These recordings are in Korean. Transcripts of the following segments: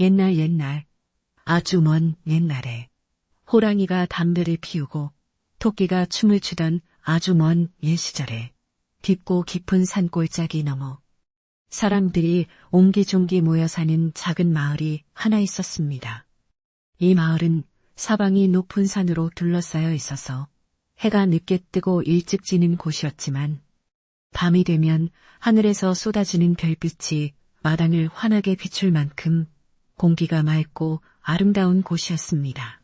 옛날, 아주 먼 옛날에 호랑이가 담배를 피우고 토끼가 춤을 추던 아주 먼 옛 시절에 깊고 깊은 산골짜기 너머 사람들이 옹기종기 모여 사는 작은 마을이 하나 있었습니다. 이 마을은 사방이 높은 산으로 둘러싸여 있어서 해가 늦게 뜨고 일찍 지는 곳이었지만 밤이 되면 하늘에서 쏟아지는 별빛이 마당을 환하게 비출 만큼 공기가 맑고 아름다운 곳이었습니다.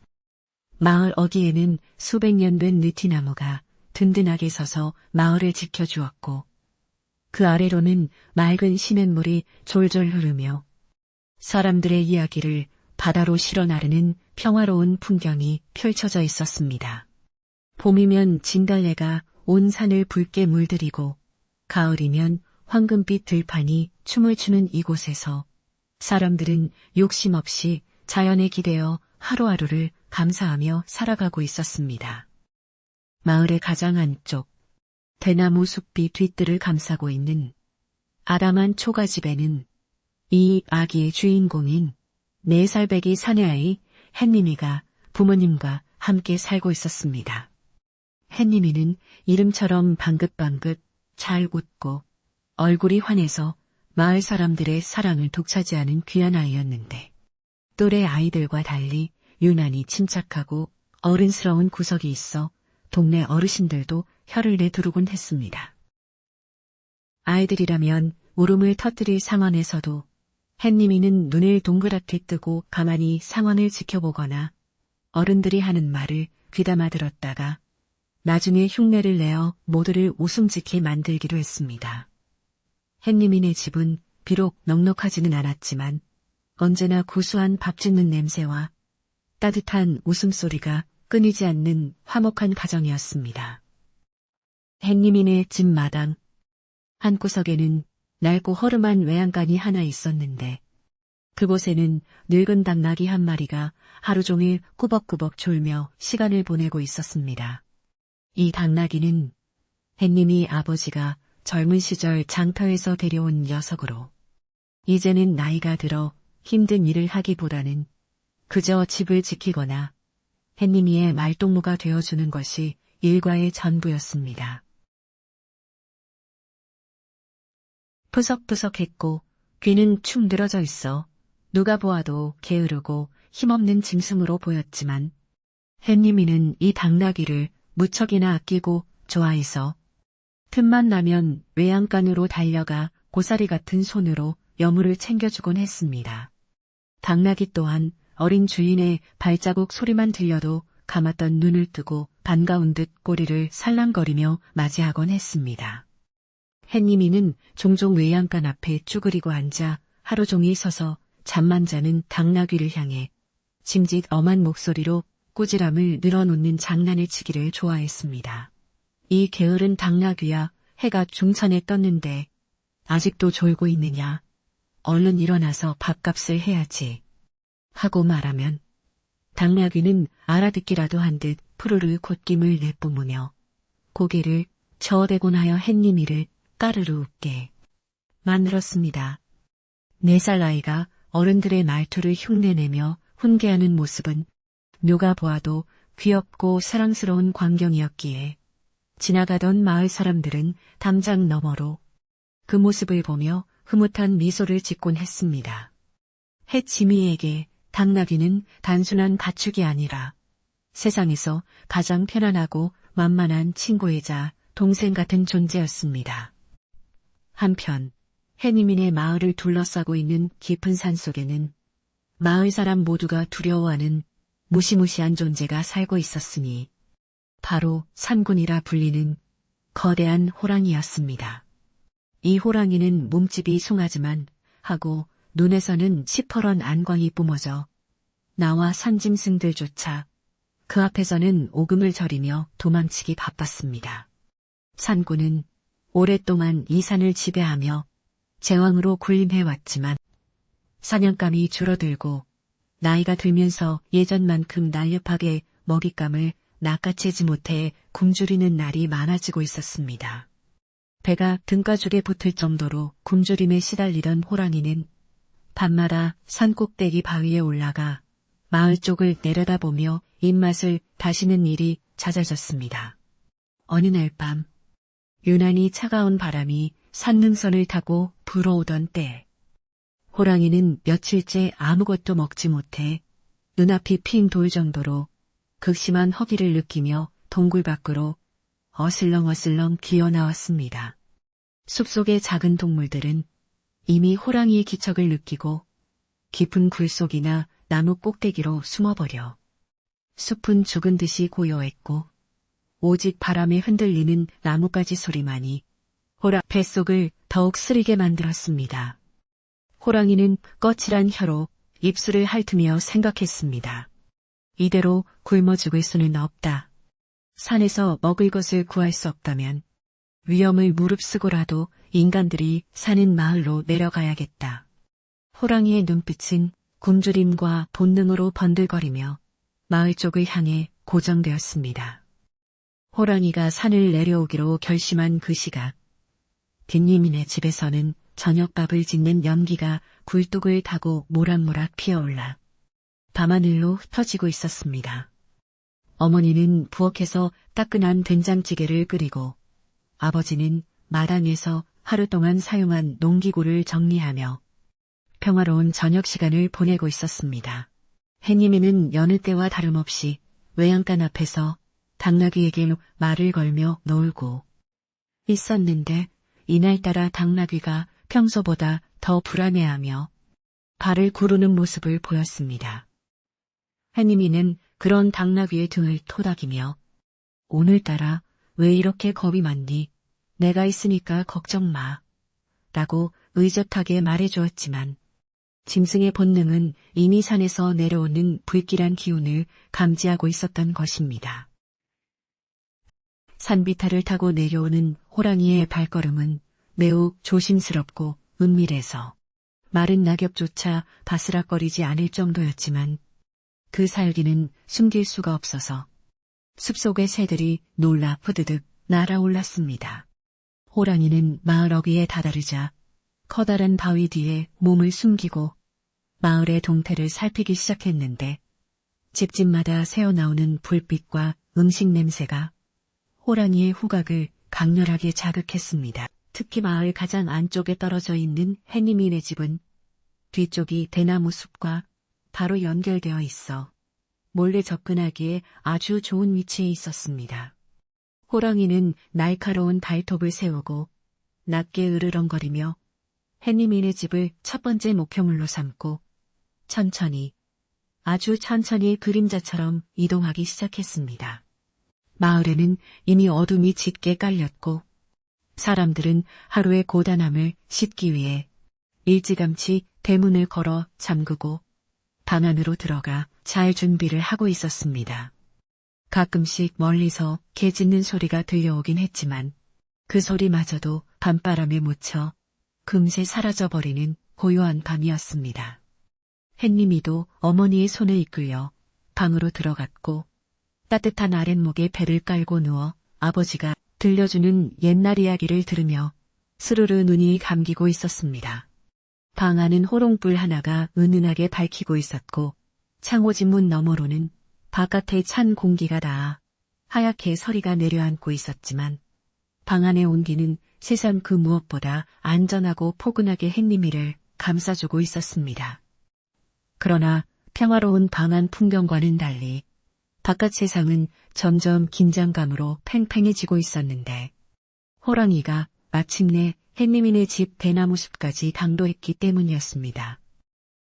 마을 어귀에는 수백 년 된 느티나무가 든든하게 서서 마을을 지켜주었고 그 아래로는 맑은 시냇물이 졸졸 흐르며 사람들의 이야기를 바다로 실어 나르는 평화로운 풍경이 펼쳐져 있었습니다. 봄이면 진달래가 온 산을 붉게 물들이고 가을이면 황금빛 들판이 춤을 추는 이곳에서 사람들은 욕심 없이 자연에 기대어 하루하루를 감사하며 살아가고 있었습니다. 마을의 가장 안쪽 대나무 숲이 뒤뜰을 감싸고 있는 아담한 초가집에는 이 아기의 주인공인 4살 배기 사내아이 햇님이가 부모님과 함께 살고 있었습니다. 햇님이는 이름처럼 방긋방긋 잘 웃고 얼굴이 환해서 마을 사람들의 사랑을 독차지하는 귀한 아이였는데 또래 아이들과 달리 유난히 침착하고 어른스러운 구석이 있어 동네 어르신들도 혀를 내두르곤 했습니다. 아이들이라면 울음을 터뜨릴 상황에서도 햇님이는 눈을 동그랗게 뜨고 가만히 상황을 지켜보거나 어른들이 하는 말을 귀담아 들었다가 나중에 흉내를 내어 모두를 웃음 짓게 만들기로 했습니다. 햇님이네 집은 비록 넉넉하지는 않았지만 언제나 구수한 밥 짓는 냄새와 따뜻한 웃음소리가 끊이지 않는 화목한 가정이었습니다. 햇님이네 집 마당 한구석에는 낡고 허름한 외양간이 하나 있었는데 그곳에는 늙은 당나귀 한 마리가 하루 종일 꾸벅꾸벅 졸며 시간을 보내고 있었습니다. 이 당나귀는 햇님이 아버지가 젊은 시절 장터에서 데려온 녀석으로 이제는 나이가 들어 힘든 일을 하기보다는 그저 집을 지키거나 햇님이의 말동무가 되어주는 것이 일과의 전부였습니다. 푸석푸석했고 귀는 축 늘어져 있어 누가 보아도 게으르고 힘없는 짐승으로 보였지만 햇님이는 이 당나귀를 무척이나 아끼고 좋아해서 틈만 나면 외양간으로 달려가 고사리 같은 손으로 여물을 챙겨주곤 했습니다. 당나귀 또한 어린 주인의 발자국 소리만 들려도 감았던 눈을 뜨고 반가운 듯 꼬리를 살랑거리며 맞이하곤 했습니다. 햇님이는 종종 외양간 앞에 쭈그리고 앉아 하루 종일 서서 잠만 자는 당나귀를 향해 짐짓 엄한 목소리로 꾸지람을 늘어놓는 장난을 치기를 좋아했습니다. 이 게으른 당나귀야, 해가 중천에 떴는데 아직도 졸고 있느냐? 얼른 일어나서 밥값을 해야지. 하고 말하면 당나귀는 알아듣기라도 한 듯 푸르르 콧김을 내뿜으며 고개를 저어대곤 하여 햇님이를 까르르 웃게 만들었습니다. 4살 아이가 어른들의 말투를 흉내내며 훈계하는 모습은 누가 보아도 귀엽고 사랑스러운 광경이었기에 지나가던 마을 사람들은 담장 너머로 그 모습을 보며 흐뭇한 미소를 짓곤 했습니다. 햇지미에게 당나귀는 단순한 가축이 아니라 세상에서 가장 편안하고 만만한 친구이자 동생 같은 존재였습니다. 한편 햇님이네 마을을 둘러싸고 있는 깊은 산속에는 마을 사람 모두가 두려워하는 무시무시한 존재가 살고 있었으니 바로 산군이라 불리는 거대한 호랑이였습니다. 이 호랑이는 몸집이 숭하지만 하고 눈에서는 시퍼런 안광이 뿜어져 나와 산짐승들조차 그 앞에서는 오금을 저리며 도망치기 바빴습니다. 산군은 오랫동안 이 산을 지배하며 제왕으로 군림해왔지만 사냥감이 줄어들고 나이가 들면서 예전만큼 날렵하게 먹잇감을 낚아채지 못해 굶주리는 날이 많아지고 있었습니다. 배가 등가죽에 붙을 정도로 굶주림에 시달리던 호랑이는 밤마다 산꼭대기 바위에 올라가 마을 쪽을 내려다보며 입맛을 다시는 일이 잦아졌습니다. 어느 날 밤, 유난히 차가운 바람이 산능선을 타고 불어오던 때, 호랑이는 며칠째 아무것도 먹지 못해 눈앞이 핑 돌 정도로 극심한 허기를 느끼며 동굴 밖으로 어슬렁어슬렁 기어나왔습니다. 숲속의 작은 동물들은 이미 호랑이의 기척을 느끼고 깊은 굴속이나 나무 꼭대기로 숨어버려 숲은 죽은 듯이 고요했고 오직 바람에 흔들리는 나뭇가지 소리만이 호랑 뱃속을 더욱 쓰리게 만들었습니다. 호랑이는 거칠한 혀로 입술을 핥으며 생각했습니다. 이대로 굶어 죽을 수는 없다. 산에서 먹을 것을 구할 수 없다면 위험을 무릅쓰고라도 인간들이 사는 마을로 내려가야겠다. 호랑이의 눈빛은 굶주림과 본능으로 번들거리며 마을 쪽을 향해 고정되었습니다. 호랑이가 산을 내려오기로 결심한 그 시각, 뒷님이네 집에서는 저녁밥을 짓는 연기가 굴뚝을 타고 모락모락 피어올라 밤하늘로 흩어지고 있었습니다. 어머니는 부엌에서 따끈한 된장찌개를 끓이고 아버지는 마당에서 하루 동안 사용한 농기구를 정리하며 평화로운 저녁 시간을 보내고 있었습니다. 해님이는 여느 때와 다름없이 외양간 앞에서 당나귀에게 말을 걸며 놀고 있었는데 이날따라 당나귀가 평소보다 더 불안해하며 발을 구르는 모습을 보였습니다. 해님이는 그런 당나귀의 등을 토닥이며 오늘따라 왜 이렇게 겁이 많니? 내가 있으니까 걱정 마. 라고 의젓하게 말해주었지만 짐승의 본능은 이미 산에서 내려오는 불길한 기운을 감지하고 있었던 것입니다. 산비탈을 타고 내려오는 호랑이의 발걸음은 매우 조심스럽고 은밀해서 마른 낙엽조차 바스락거리지 않을 정도였지만 그 살기는 숨길 수가 없어서 숲속의 새들이 놀라 후드득 날아올랐습니다. 호랑이는 마을 어귀에 다다르자 커다란 바위 뒤에 몸을 숨기고 마을의 동태를 살피기 시작했는데 집집마다 새어나오는 불빛과 음식 냄새가 호랑이의 후각을 강렬하게 자극했습니다. 특히 마을 가장 안쪽에 떨어져 있는 해님이네 집은 뒤쪽이 대나무 숲과 바로 연결되어 있어 몰래 접근하기에 아주 좋은 위치에 있었습니다. 호랑이는 날카로운 발톱을 세우고 낮게 으르렁거리며 해님이네 집을 첫 번째 목표물로 삼고 천천히, 아주 천천히 그림자처럼 이동하기 시작했습니다. 마을에는 이미 어둠이 짙게 깔렸고 사람들은 하루의 고단함을 씻기 위해 일찌감치 대문을 걸어 잠그고 방 안으로 들어가 잘 준비를 하고 있었습니다. 가끔씩 멀리서 개 짖는 소리가 들려오긴 했지만 그 소리마저도 밤바람에 묻혀 금세 사라져버리는 고요한 밤이었습니다. 햇님이도 어머니의 손에 이끌려 방으로 들어갔고 따뜻한 아랫목에 배를 깔고 누워 아버지가 들려주는 옛날 이야기를 들으며 스르르 눈이 감기고 있었습니다. 방 안은 호롱불 하나가 은은하게 밝히고 있었고 창호집 문 너머로는 바깥의 찬 공기가 닿아 하얗게 서리가 내려앉고 있었지만 방 안의 온기는 세상 그 무엇보다 안전하고 포근하게 햇님이를 감싸주고 있었습니다. 그러나 평화로운 방 안 풍경과는 달리 바깥 세상은 점점 긴장감으로 팽팽해지고 있었는데 호랑이가 마침내 햇님이네 집 대나무 숲까지 당도했기 때문이었습니다.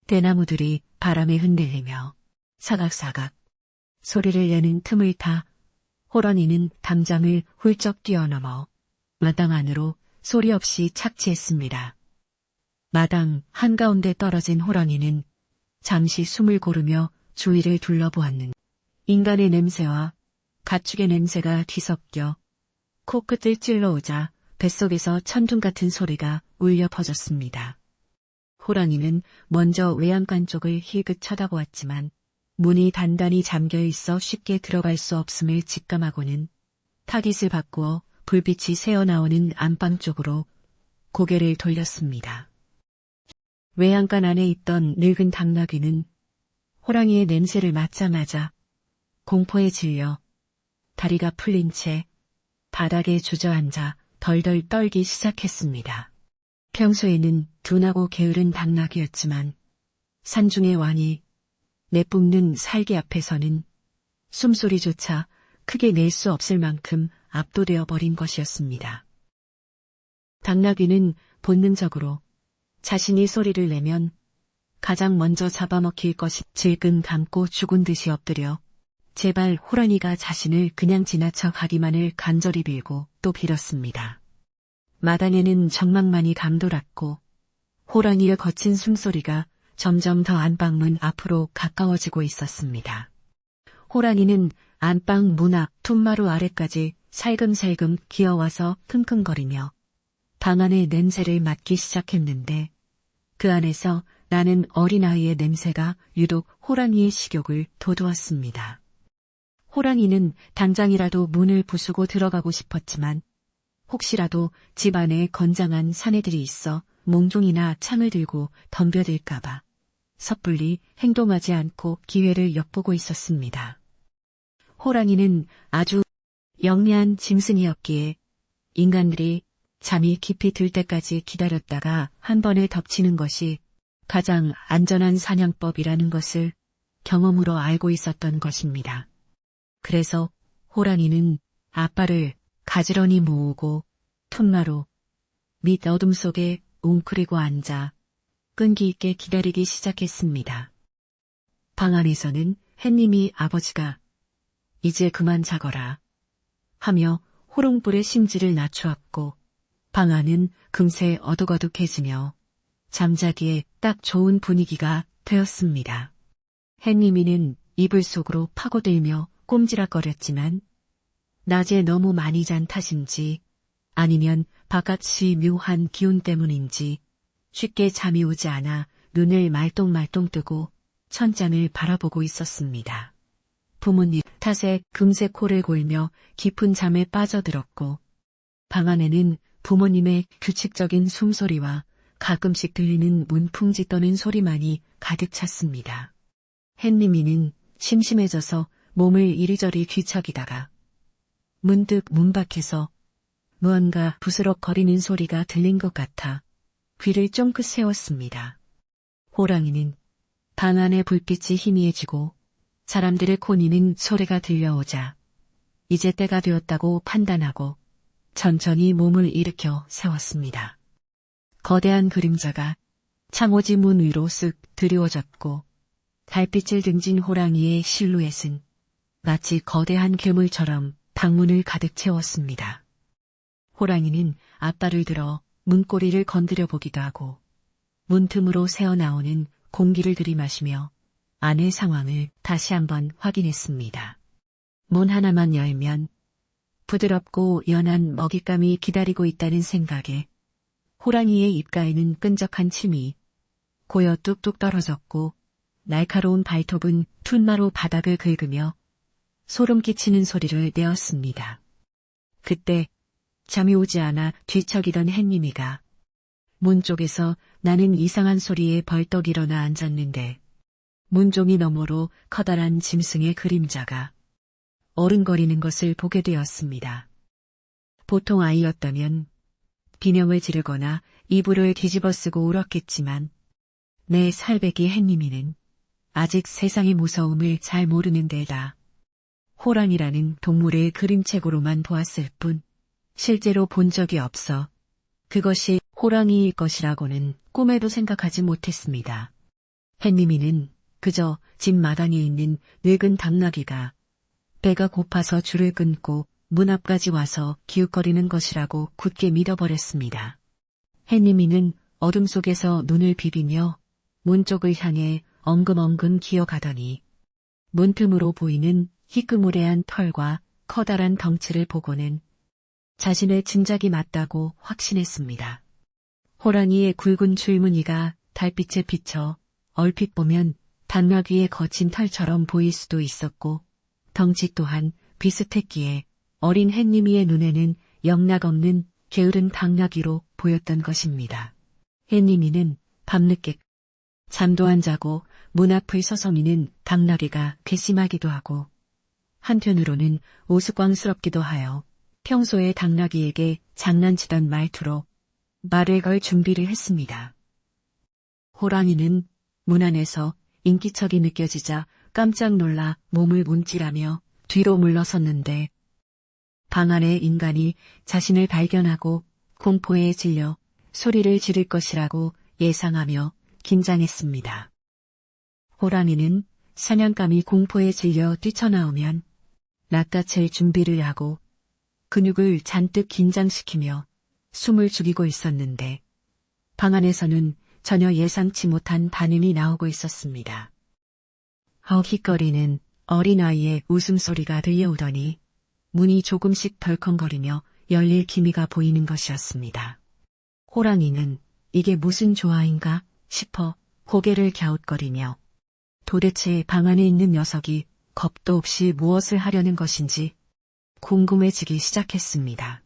대나무들이 바람에 흔들리며 사각사각 소리를 내는 틈을 타 호랑이는 담장을 훌쩍 뛰어넘어 마당 안으로 소리 없이 착지했습니다. 마당 한가운데 떨어진 호랑이는 잠시 숨을 고르며 주위를 둘러보았는데 인간의 냄새와 가축의 냄새가 뒤섞여 코끝을 찔러오자 뱃속에서 천둥 같은 소리가 울려 퍼졌습니다. 호랑이는 먼저 외양간 쪽을 희끗 쳐다보았지만 문이 단단히 잠겨 있어 쉽게 들어갈 수 없음을 직감하고는 타깃을 바꾸어 불빛이 새어나오는 안방 쪽으로 고개를 돌렸습니다. 외양간 안에 있던 늙은 당나귀는 호랑이의 냄새를 맡자마자 공포에 질려 다리가 풀린 채 바닥에 주저앉아 덜덜 떨기 시작했습니다. 평소에는 둔하고 게으른 당나귀였지만 산중의 왕이 내뿜는 살기 앞에서는 숨소리조차 크게 낼 수 없을 만큼 압도되어 버린 것이었습니다. 당나귀는 본능적으로 자신이 소리를 내면 가장 먼저 잡아먹힐 것이 질끈 감고 죽은 듯이 엎드려 제발 호랑이가 자신을 그냥 지나쳐 가기만을 간절히 빌고 또 빌었습니다. 마당에는 정막만이 감돌았고 호랑이의 거친 숨소리가 점점 더 안방문 앞으로 가까워지고 있었습니다. 호랑이는 안방 문 앞 퉁마루 아래까지 살금살금 기어와서 킁킁거리며 방 안의 냄새를 맡기 시작했는데 그 안에서 나는 어린아이의 냄새가 유독 호랑이의 식욕을 돋우었습니다. 호랑이는 당장이라도 문을 부수고 들어가고 싶었지만 혹시라도 집 안에 건장한 사내들이 있어 몽종이나 창을 들고 덤벼들까봐 섣불리 행동하지 않고 기회를 엿보고 있었습니다. 호랑이는 아주 영리한 짐승이었기에 인간들이 잠이 깊이 들 때까지 기다렸다가 한 번에 덮치는 것이 가장 안전한 사냥법이라는 것을 경험으로 알고 있었던 것입니다. 그래서 호랑이는 앞발을 가지런히 모으고 퉁마루 밑 어둠 속에 웅크리고 앉아 끈기 있게 기다리기 시작했습니다. 방 안에서는 햇님이 아버지가 이제 그만 자거라 하며 호롱불의 심지를 낮추었고 방 안은 금세 어둑어둑해지며 잠자기에 딱 좋은 분위기가 되었습니다. 햇님이는 이불 속으로 파고들며 꼼지락거렸지만 낮에 너무 많이 잔 탓인지 아니면 바깥의 묘한 기운 때문인지 쉽게 잠이 오지 않아 눈을 말똥말똥 뜨고 천장을 바라보고 있었습니다. 부모님 탓에 금세 코를 골며 깊은 잠에 빠져들었고 방 안에는 부모님의 규칙적인 숨소리와 가끔씩 들리는 문풍지 떠는 소리만이 가득 찼습니다. 햇님이는 심심해져서 몸을 이리저리 뒤척이다가 문득 문 밖에서 무언가 부스럭거리는 소리가 들린 것 같아 귀를 쫑긋 세웠습니다. 호랑이는 방 안의 불빛이 희미해지고 사람들의 코니는 소리가 들려오자 이제 때가 되었다고 판단하고 천천히 몸을 일으켜 세웠습니다. 거대한 그림자가 창호지 문 위로 쓱 드리워졌고 달빛을 등진 호랑이의 실루엣은 마치 거대한 괴물처럼 방문을 가득 채웠습니다. 호랑이는 앞발을 들어 문고리를 건드려 보기도 하고 문틈으로 새어나오는 공기를 들이마시며 안의 상황을 다시 한번 확인했습니다. 문 하나만 열면 부드럽고 연한 먹잇감이 기다리고 있다는 생각에 호랑이의 입가에는 끈적한 침이 고여 뚝뚝 떨어졌고 날카로운 발톱은 툰마루 바닥을 긁으며 소름 끼치는 소리를 내었습니다. 그때 잠이 오지 않아 뒤척이던 햇님이가 문 쪽에서 나는 이상한 소리에 벌떡 일어나 앉았는데 문종이 너머로 커다란 짐승의 그림자가 어른거리는 것을 보게 되었습니다. 보통 아이였다면 비명을 지르거나 이불을 뒤집어 쓰고 울었겠지만 내 살배기 햇님이는 아직 세상의 무서움을 잘 모르는 데다 호랑이라는 동물의 그림책으로만 보았을 뿐 실제로 본 적이 없어 그것이 호랑이일 것이라고는 꿈에도 생각하지 못했습니다. 햇님이는 그저 집 마당에 있는 늙은 당나귀가 배가 고파서 줄을 끊고 문 앞까지 와서 기웃거리는 것이라고 굳게 믿어버렸습니다. 햇님이는 어둠 속에서 눈을 비비며 문 쪽을 향해 엉금엉금 기어가더니 문틈으로 보이는 희끄무레한 털과 커다란 덩치를 보고는 자신의 짐작이 맞다고 확신했습니다. 호랑이의 굵은 줄무늬가 달빛에 비쳐 얼핏 보면 당나귀의 거친 털처럼 보일 수도 있었고 덩치 또한 비슷했기에 어린 햇님이의 눈에는 영락없는 게으른 당나귀로 보였던 것입니다. 햇님이는 밤늦게 잠도 안 자고 문 앞을 서성이는 당나귀가 괘씸하기도 하고 한편으로는 우스꽝스럽기도 하여 평소에 당나귀에게 장난치던 말투로 말을 걸 준비를 했습니다. 호랑이는 문 안에서 인기척이 느껴지자 깜짝 놀라 몸을 움찔하며 뒤로 물러섰는데 방 안에 인간이 자신을 발견하고 공포에 질려 소리를 지를 것이라고 예상하며 긴장했습니다. 호랑이는 사냥감이 공포에 질려 뛰쳐나오면 낚아챌 준비를 하고 근육을 잔뜩 긴장시키며 숨을 죽이고 있었는데 방 안에서는 전혀 예상치 못한 반응이 나오고 있었습니다. 허킥거리는 어린아이의 웃음소리가 들려오더니 문이 조금씩 덜컹거리며 열릴 기미가 보이는 것이었습니다. 호랑이는 이게 무슨 조화인가 싶어 고개를 갸웃거리며 도대체 방 안에 있는 녀석이 겁도 없이 무엇을 하려는 것인지 궁금해지기 시작했습니다.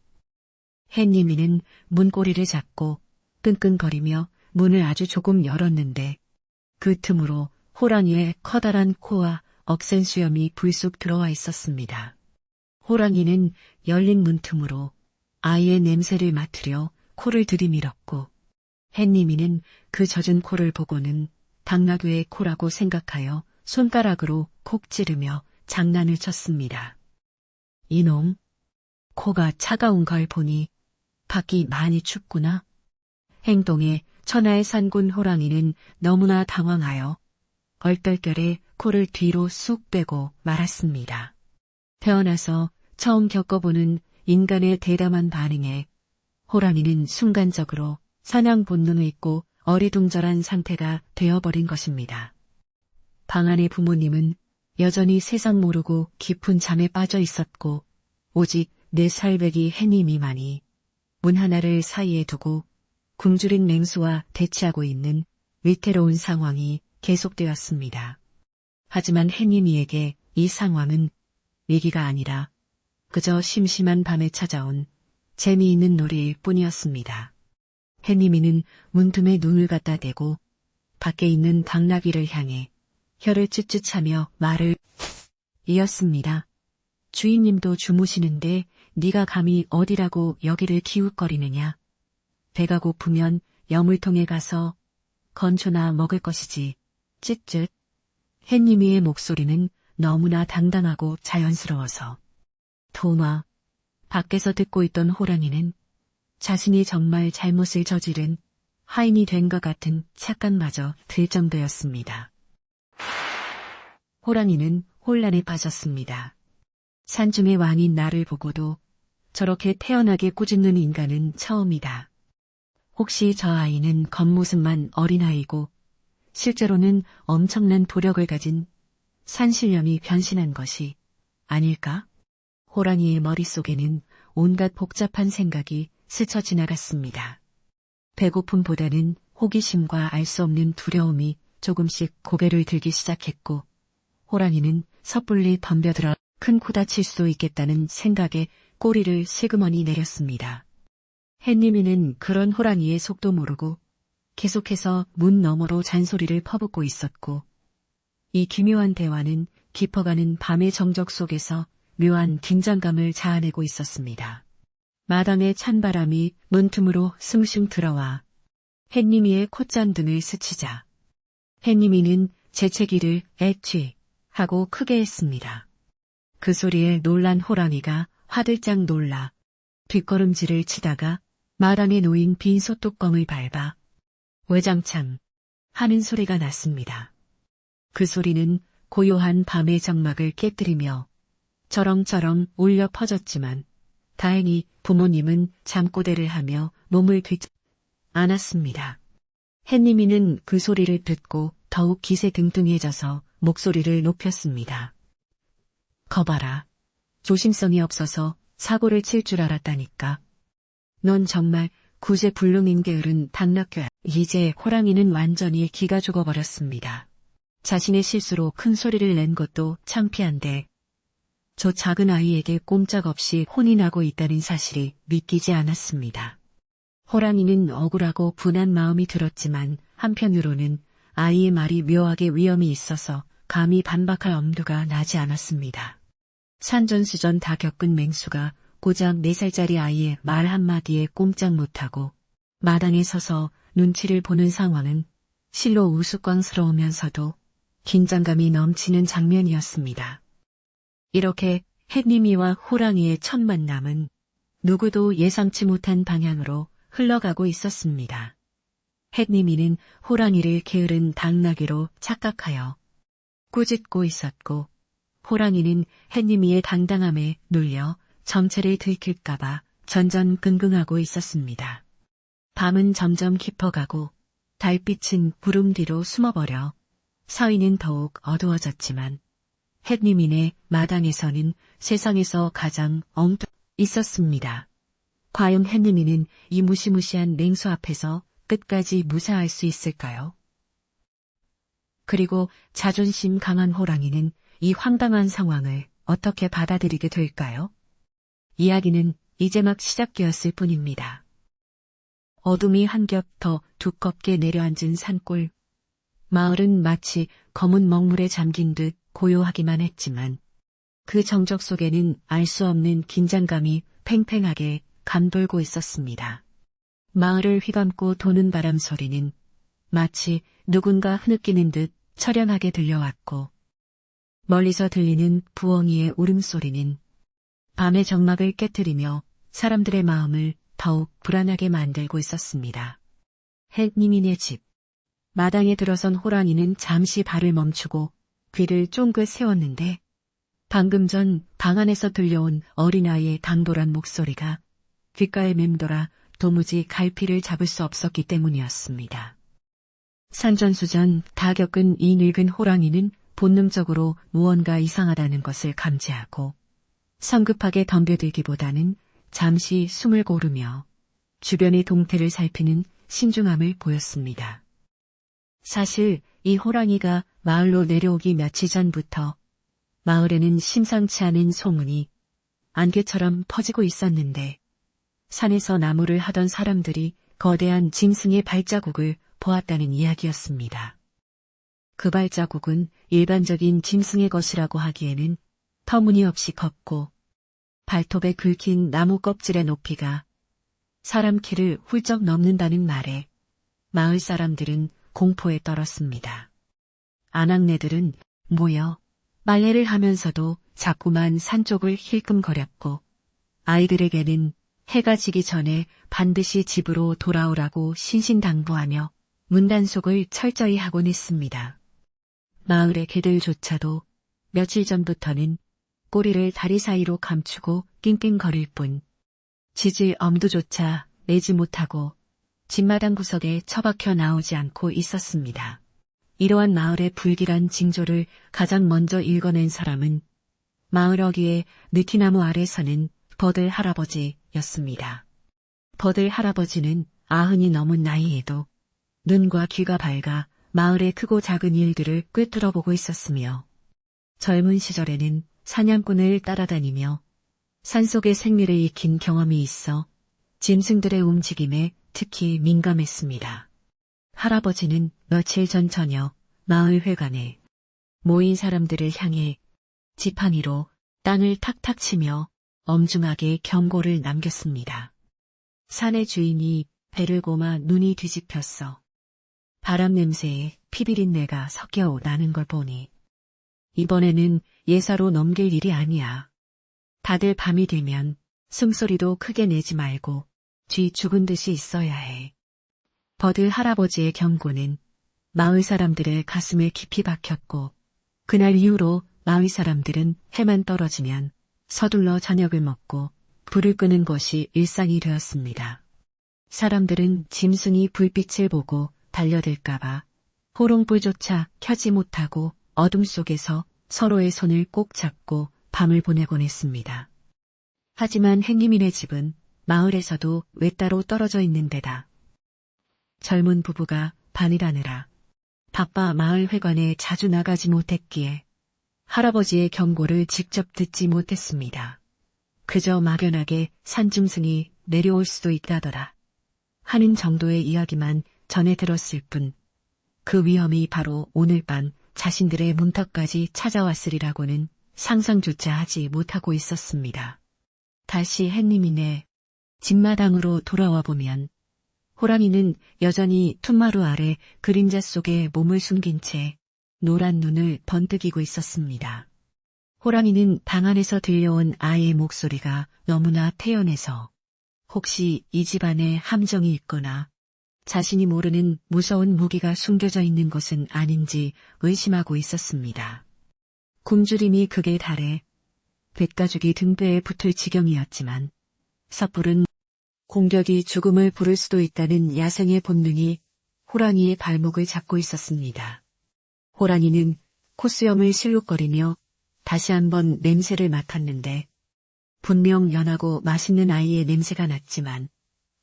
햇님이는 문고리를 잡고 끙끙거리며 문을 아주 조금 열었는데 그 틈으로 호랑이의 커다란 코와 억센 수염이 불쑥 들어와 있었습니다. 호랑이는 열린 문틈으로 아이의 냄새를 맡으려 코를 들이밀었고 햇님이는 그 젖은 코를 보고는 당나귀의 코라고 생각하여 손가락으로 콕 찌르며 장난을 쳤습니다. 이놈, 코가 차가운 걸 보니 밖이 많이 춥구나. 행동에 천하의 산군 호랑이는 너무나 당황하여 얼떨결에 코를 뒤로 쑥 빼고 말았습니다. 태어나서 처음 겪어보는 인간의 대담한 반응에 호랑이는 순간적으로 사냥 본능을 잊고 어리둥절한 상태가 되어버린 것입니다. 방 안의 부모님은 여전히 세상 모르고 깊은 잠에 빠져 있었고 오직 4살배기 햇님이만이 문 하나를 사이에 두고 굶주린 맹수와 대치하고 있는 위태로운 상황이 계속되었습니다. 하지만 햇님이에게 이 상황은 위기가 아니라 그저 심심한 밤에 찾아온 재미있는 놀이일 뿐이었습니다. 햇님이는 문틈에 눈을 갖다 대고 밖에 있는 당나귀를 향해 혀를 쯧쯧하며 말을 이었습니다. 주인님도 주무시는데 네가 감히 어디라고 여기를 기웃거리느냐. 배가 고프면 여물통에 가서 건초나 먹을 것이지. 쯧쯧. 햇님이의 목소리는 너무나 당당하고 자연스러워서 도마 밖에서 듣고 있던 호랑이는 자신이 정말 잘못을 저지른 하인이 된 것 같은 착각마저 들 정도였습니다. 호랑이는 혼란에 빠졌습니다. 산중의 왕인 나를 보고도 저렇게 태연하게 꾸짖는 인간은 처음이다. 혹시 저 아이는 겉모습만 어린아이고 실제로는 엄청난 도력을 가진 산신령이 변신한 것이 아닐까? 호랑이의 머릿속에는 온갖 복잡한 생각이 스쳐 지나갔습니다. 배고픔보다는 호기심과 알 수 없는 두려움이 조금씩 고개를 들기 시작했고 호랑이는 섣불리 덤벼들어 큰 코 다칠 수도 있겠다는 생각에 꼬리를 슬그머니 내렸습니다. 햇님이는 그런 호랑이의 속도 모르고 계속해서 문 너머로 잔소리를 퍼붓고 있었고 이 기묘한 대화는 깊어가는 밤의 정적 속에서 묘한 긴장감을 자아내고 있었습니다. 마당의 찬바람이 문틈으로 숭숭 들어와 햇님이의 콧잔등을 스치자 햇님이는 재채기를 애취 하고 크게 했습니다. 그 소리에 놀란 호랑이가 화들짝 놀라 뒷걸음질을 치다가 마당에 놓인 빈 소뚜껑을 밟아 외장창 하는 소리가 났습니다. 그 소리는 고요한 밤의 정막을 깨뜨리며 저렁저렁 울려 퍼졌지만 다행히 부모님은 잠꼬대를 하며 몸을 뒤집지 않았습니다. 햇님이는 그 소리를 듣고 더욱 기세등등해져서 목소리를 높였습니다. 거봐라. 조심성이 없어서 사고를 칠 줄 알았다니까. 넌 정말 구제불능인 게으른 당나귀야. 이제 호랑이는 완전히 기가 죽어버렸습니다. 자신의 실수로 큰 소리를 낸 것도 창피한데 저 작은 아이에게 꼼짝없이 혼이 나고 있다는 사실이 믿기지 않았습니다. 호랑이는 억울하고 분한 마음이 들었지만 한편으로는 아이의 말이 묘하게 위험이 있어서 감히 반박할 엄두가 나지 않았습니다. 산전수전 다 겪은 맹수가 고작 4살짜리 아이의 말 한마디에 꼼짝 못하고 마당에 서서 눈치를 보는 상황은 실로 우스꽝스러우면서도 긴장감이 넘치는 장면이었습니다. 이렇게 햇님이와 호랑이의 첫 만남은 누구도 예상치 못한 방향으로 흘러가고 있었습니다. 햇님이는 호랑이를 게으른 당나귀로 착각하여 꾸짖고 있었고, 호랑이는 햇님이의 당당함에 눌려 정체를 들킬까봐 전전긍긍하고 있었습니다. 밤은 점점 깊어가고 달빛은 구름 뒤로 숨어버려 서희는 더욱 어두워졌지만 햇님이네 마당에서는 세상에서 가장 엉뚱 있었습니다. 과연 햇님이는 이 무시무시한 맹수 앞에서 끝까지 무사할 수 있을까요? 그리고 자존심 강한 호랑이는 이 황당한 상황을 어떻게 받아들이게 될까요? 이야기는 이제 막 시작되었을 뿐입니다. 어둠이 한 겹 더 두껍게 내려앉은 산골. 마을은 마치 검은 먹물에 잠긴 듯 고요하기만 했지만 그 정적 속에는 알 수 없는 긴장감이 팽팽하게 감돌고 있었습니다. 마을을 휘감고 도는 바람 소리는 마치 누군가 흐느끼는 듯 처량하게 들려왔고 멀리서 들리는 부엉이의 울음소리는 밤의 정막을 깨트리며 사람들의 마음을 더욱 불안하게 만들고 있었습니다. 햇님이네 집. 마당에 들어선 호랑이는 잠시 발을 멈추고 귀를 쫑긋 세웠는데 방금 전 방 안에서 들려온 어린아이의 당돌한 목소리가 귓가에 맴돌아 도무지 갈피를 잡을 수 없었기 때문이었습니다. 산전수전 다 겪은 이 늙은 호랑이는 본능적으로 무언가 이상하다는 것을 감지하고 성급하게 덤벼들기보다는 잠시 숨을 고르며 주변의 동태를 살피는 신중함을 보였습니다. 사실 이 호랑이가 마을로 내려오기 며칠 전부터 마을에는 심상치 않은 소문이 안개처럼 퍼지고 있었는데 산에서 나무를 하던 사람들이 거대한 짐승의 발자국을 보았다는 이야기였습니다. 그 발자국은 일반적인 짐승의 것이라고 하기에는 터무니없이 걷고 발톱에 긁힌 나무 껍질의 높이가 사람 키를 훌쩍 넘는다는 말에 마을 사람들은 공포에 떨었습니다. 아낙네들은 모여 빨래를 하면서도 자꾸만 산 쪽을 힐끔거렸고 아이들에게는 해가 지기 전에 반드시 집으로 돌아오라고 신신당부하며 문단속을 철저히 하곤 했습니다. 마을의 개들조차도 며칠 전부터는 꼬리를 다리 사이로 감추고 낑낑거릴 뿐 짖을 엄두조차 내지 못하고 집마당 구석에 처박혀 나오지 않고 있었습니다. 이러한 마을의 불길한 징조를 가장 먼저 읽어낸 사람은 마을 어귀의 느티나무 아래 서는 버들 할아버지였습니다. 버들 할아버지는 90이 넘은 나이에도 눈과 귀가 밝아 마을의 크고 작은 일들을 꿰뚫어보고 있었으며 젊은 시절에는 사냥꾼을 따라다니며 산속의 생리를 익힌 경험이 있어 짐승들의 움직임에 특히 민감했습니다. 할아버지는 며칠 전 저녁 마을 회관에 모인 사람들을 향해 지팡이로 땅을 탁탁 치며 엄중하게 경고를 남겼습니다. 산의 주인이 배를 고마 눈이 뒤집혔어. 바람 냄새에 피비린내가 섞여 나는 걸 보니 이번에는 예사로 넘길 일이 아니야. 다들 밤이 되면 숨소리도 크게 내지 말고 뒤 죽은 듯이 있어야 해. 버들 할아버지의 경고는 마을 사람들의 가슴에 깊이 박혔고 그날 이후로 마을 사람들은 해만 떨어지면 서둘러 저녁을 먹고 불을 끄는 것이 일상이 되었습니다. 사람들은 짐승이 불빛을 보고 달려들까봐 호롱불조차 켜지 못하고 어둠 속에서 서로의 손을 꼭 잡고 밤을 보내곤 했습니다. 하지만 햇님이네 집은 마을에서도 외따로 떨어져 있는 데다 젊은 부부가 반일하느라 바빠 마을 회관에 자주 나가지 못했기에 할아버지의 경고를 직접 듣지 못했습니다. 그저 막연하게 산짐승이 내려올 수도 있다더라 하는 정도의 이야기만 전해 들었을 뿐 그 위험이 바로 오늘 밤 자신들의 문턱까지 찾아왔으리라고는 상상조차 하지 못하고 있었습니다. 다시 햇님이네 집마당으로 돌아와 보면 호랑이는 여전히 툇마루 아래 그림자 속에 몸을 숨긴 채 노란 눈을 번뜩이고 있었습니다. 호랑이는 방 안에서 들려온 아이의 목소리가 너무나 태연해서 혹시 이 집안에 함정이 있거나 자신이 모르는 무서운 무기가 숨겨져 있는 것은 아닌지 의심하고 있었습니다. 굶주림이 극에 달해 뱃가죽이 등뼈에 붙을 지경이었지만 섣부른 공격이 죽음을 부를 수도 있다는 야생의 본능이 호랑이의 발목을 잡고 있었습니다. 호랑이는 콧수염을 실룩거리며 다시 한번 냄새를 맡았는데 분명 연하고 맛있는 아이의 냄새가 났지만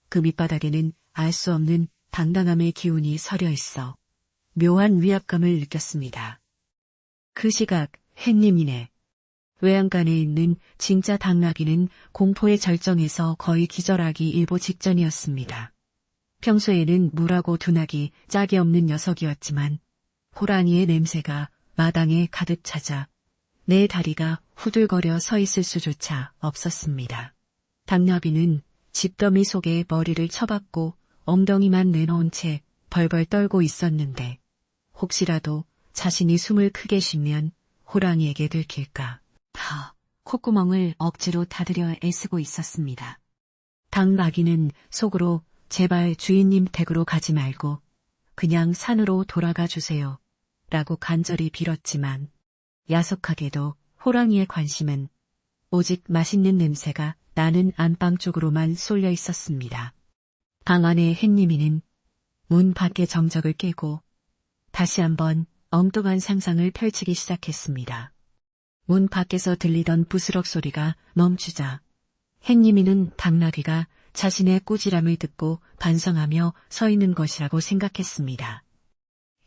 그 밑바닥에는 알 수 없는 당당함의 기운이 서려 있어 묘한 위압감을 느꼈습니다. 그 시각 햇님이네. 외양간에 있는 진짜 당나귀는 공포의 절정에서 거의 기절하기 일보 직전이었습니다. 평소에는 물하고 둔하기 짝이 없는 녀석이었지만 호랑이의 냄새가 마당에 가득 차자 내 다리가 후들거려 서 있을 수조차 없었습니다. 당나귀는 집더미 속에 머리를 쳐박고 엉덩이만 내놓은 채 벌벌 떨고 있었는데 혹시라도 자신이 숨을 크게 쉬면 호랑이에게 들킬까 콧구멍을 억지로 닫으려 애쓰고 있었습니다. 당나귀는 속으로 제발 주인님 댁으로 가지 말고 그냥 산으로 돌아가 주세요 라고 간절히 빌었지만 야속하게도 호랑이의 관심은 오직 맛있는 냄새가 나는 안방 쪽으로만 쏠려 있었습니다. 방 안의 햇님이는 문 밖의 정적을 깨고 다시 한번 엉뚱한 상상을 펼치기 시작했습니다. 문 밖에서 들리던 부스럭 소리가 멈추자 햇님이는 당나귀가 자신의 꾸지람을 듣고 반성하며 서 있는 것이라고 생각했습니다.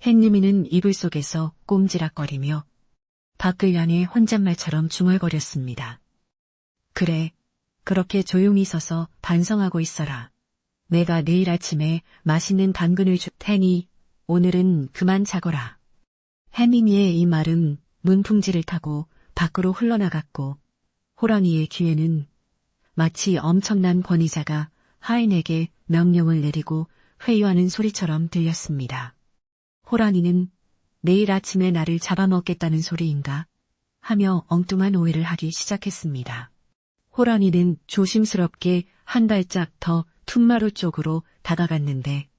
햇님이는 이불 속에서 꼼지락거리며 밖을 향해 혼잣말처럼 중얼거렸습니다. 그래, 그렇게 조용히 서서 반성하고 있어라. 내가 내일 아침에 맛있는 당근을 줄 테니 오늘은 그만 자거라. 햇님이의 이 말은 문풍지를 타고 밖으로 흘러나갔고 호랑이의 귀에는 마치 엄청난 권위자가 하인에게 명령을 내리고 회유하는 소리처럼 들렸습니다. 호랑이는 내일 아침에 나를 잡아먹겠다는 소리인가 하며 엉뚱한 오해를 하기 시작했습니다. 호랑이는 조심스럽게 한 발짝 더 툇마루 쪽으로 다가갔는데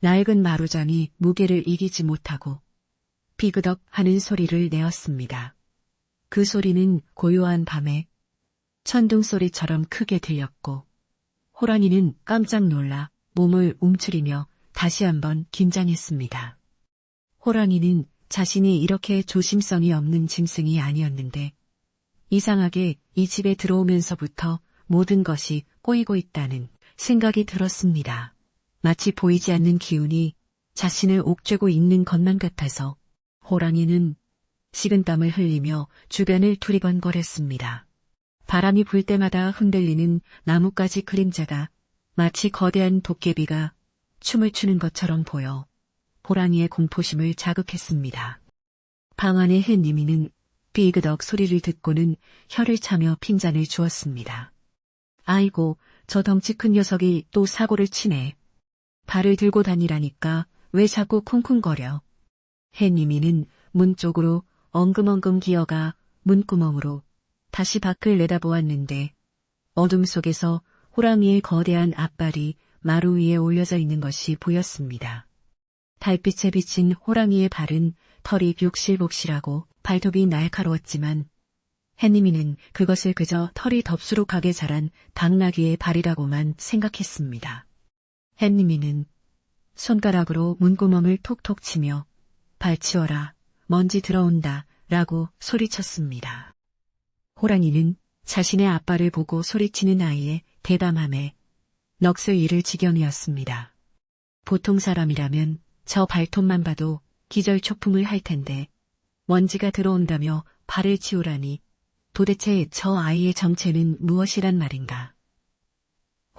낡은 마루장이 무게를 이기지 못하고 비그덕 하는 소리를 내었습니다. 그 소리는 고요한 밤에 천둥 소리처럼 크게 들렸고 호랑이는 깜짝 놀라 몸을 움츠리며 다시 한번 긴장했습니다. 호랑이는 자신이 이렇게 조심성이 없는 짐승이 아니었는데 이상하게 이 집에 들어오면서부터 모든 것이 꼬이고 있다는 생각이 들었습니다. 마치 보이지 않는 기운이 자신을 옥죄고 있는 것만 같아서 호랑이는 식은땀을 흘리며 주변을 두리번거렸습니다. 바람이 불 때마다 흔들리는 나뭇가지 그림자가 마치 거대한 도깨비가 춤을 추는 것처럼 보여 호랑이의 공포심을 자극했습니다. 방 안의 햇님이는 비그덕 소리를 듣고는 혀를 차며 핀잔을 주었습니다. 아이고, 저 덩치 큰 녀석이 또 사고를 치네. 발을 들고 다니라니까 왜 자꾸 쿵쿵거려. 햇님이는 문 쪽으로 엉금엉금 기어가 문구멍으로 다시 밖을 내다보았는데 어둠 속에서 호랑이의 거대한 앞발이 마루 위에 올려져 있는 것이 보였습니다. 달빛에 비친 호랑이의 발은 털이 복실복실하고 발톱이 날카로웠지만 햇님이는 그것을 그저 털이 덥수룩하게 자란 당나귀의 발이라고만 생각했습니다. 햇님이는 손가락으로 문구멍을 톡톡 치며 발 치워라, 먼지 들어온다 라고 소리쳤습니다. 호랑이는 자신의 앞발을 보고 소리치는 아이의 대담함에 넋을 잃을 지경이었습니다. 보통 사람이라면 저 발톱만 봐도 기절초풍을 할 텐데 먼지가 들어온다며 발을 치우라니 도대체 저 아이의 정체는 무엇이란 말인가.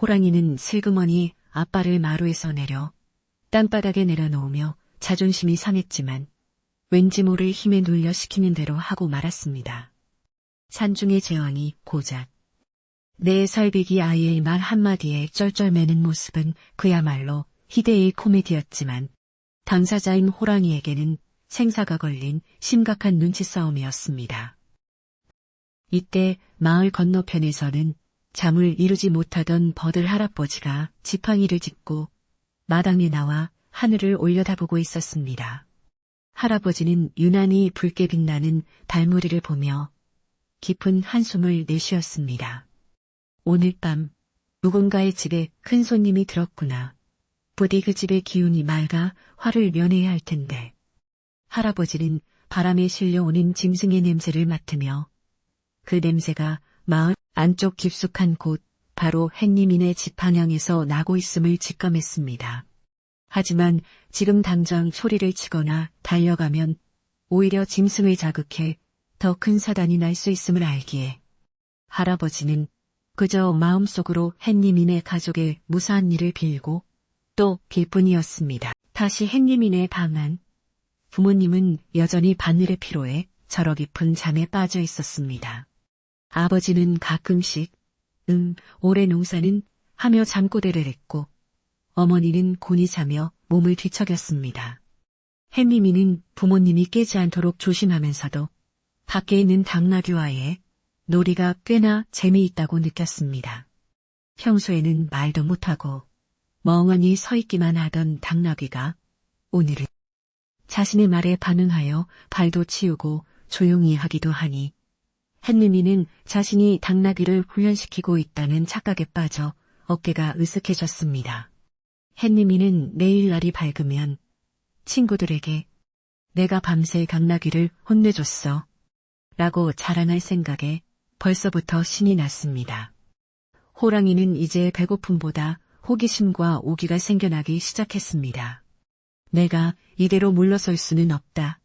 호랑이는 슬그머니 앞발을 마루에서 내려 땅바닥에 내려놓으며 자존심이 상했지만 왠지 모를 힘에 눌려 시키는 대로 하고 말았습니다. 산중의 제왕이 고작 4살 배기 아이의 말 한마디에 쩔쩔매는 모습은 그야말로 희대의 코미디였지만 당사자인 호랑이에게는 생사가 걸린 심각한 눈치 싸움이었습니다. 이때 마을 건너편에서는 잠을 이루지 못하던 버들 할아버지가 지팡이를 짚고 마당에 나와 하늘을 올려다보고 있었습니다. 할아버지는 유난히 붉게 빛나는 달무리를 보며 깊은 한숨을 내쉬었습니다. 오늘 밤 누군가의 집에 큰 손님이 들었구나. 부디 그 집의 기운이 맑아 화를 면해야 할 텐데. 할아버지는 바람에 실려오는 짐승의 냄새를 맡으며 그 냄새가 마을 안쪽 깊숙한 곳 바로 햇님이네 집 방향에서 나고 있음을 직감했습니다. 하지만 지금 당장 소리를 치거나 달려가면 오히려 짐승을 자극해 더 큰 사단이 날 수 있음을 알기에 할아버지는 그저 마음속으로 햇님이네 가족의 무사한 일을 빌고 또 빌 뿐이었습니다. 다시 햇님이네 방안. 부모님은 여전히 바늘의 피로에 절어 깊은 잠에 빠져 있었습니다. 아버지는 가끔씩 올해 농사는 하며 잠꼬대를 했고 어머니는 곤히 자며 몸을 뒤척였습니다. 햇님이는 부모님이 깨지 않도록 조심하면서도 밖에 있는 당나귀와의 놀이가 꽤나 재미있다고 느꼈습니다. 평소에는 말도 못하고 멍하니 서 있기만 하던 당나귀가 오늘은 자신의 말에 반응하여 발도 치우고 조용히 하기도 하니 햇님이는 자신이 당나귀를 훈련시키고 있다는 착각에 빠져 어깨가 으쓱해졌습니다. 햇님이는 내일 날이 밝으면 친구들에게 내가 밤새 당나귀를 혼내줬어 라고 자랑할 생각에 벌써부터 신이 났습니다. 호랑이는 이제 배고픔보다 호기심과 오기가 생겨나기 시작했습니다. 내가 이대로 물러설 수는 없다.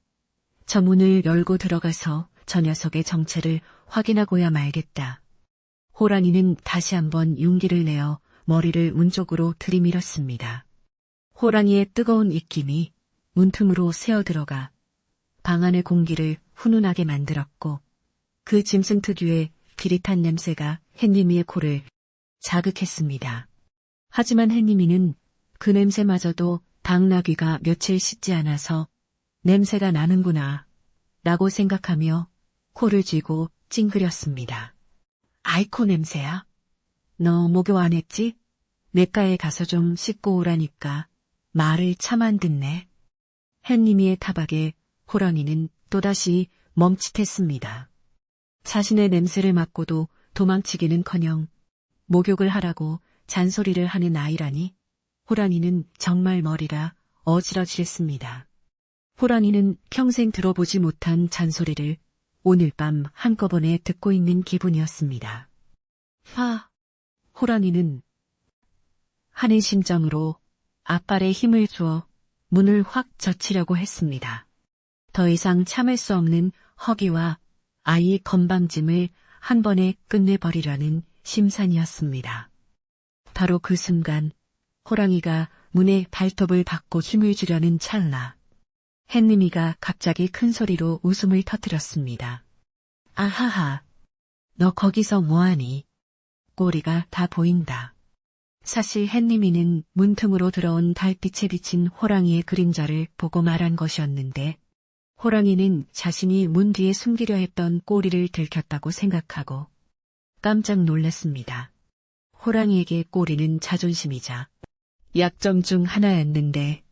저 문을 열고 들어가서 저 녀석의 정체를 확인하고야 말겠다. 호랑이는 다시 한번 용기를 내어 머리를 문 쪽으로 들이밀었습니다. 호랑이의 뜨거운 입김이 문틈으로 새어들어가 방 안의 공기를 훈훈하게 만들었고 그 짐승 특유의 비릿한 냄새가 햇님이의 코를 자극했습니다. 하지만 햇님이는 그 냄새마저도 당나귀가 며칠 씻지 않아서 냄새가 나는구나 라고 생각하며 코를 쥐고 찡그렸습니다. 아이코 냄새야? 너 목욕 안 했지? 냇가에 가서 좀 씻고 오라니까 말을 참 안 듣네. 햇님이의 타박에 호랑이는 또다시 멈칫했습니다. 자신의 냄새를 맡고도 도망치기는커녕 목욕을 하라고 잔소리를 하는 아이라니 호랑이는 정말 머리가 어지러질했습니다. 호랑이는 평생 들어보지 못한 잔소리를 오늘 밤 한꺼번에 듣고 있는 기분이었습니다. 호랑이는 하는 심정으로 앞발에 힘을 주어 문을 확 젖히려고 했습니다. 더 이상 참을 수 없는 허기와 아이의 건방짐을 한 번에 끝내버리려는 심산이었습니다. 바로 그 순간 호랑이가 문에 발톱을 박고 힘을 주려는 찰나 햇님이가 갑자기 큰 소리로 웃음을 터뜨렸습니다. 아하하, 너 거기서 뭐하니? 꼬리가 다 보인다. 사실 햇님이는 문틈으로 들어온 달빛에 비친 호랑이의 그림자를 보고 말한 것이었는데 호랑이는 자신이 문 뒤에 숨기려 했던 꼬리를 들켰다고 생각하고 깜짝 놀랐습니다. 호랑이에게 꼬리는 자존심이자 약점 중 하나였는데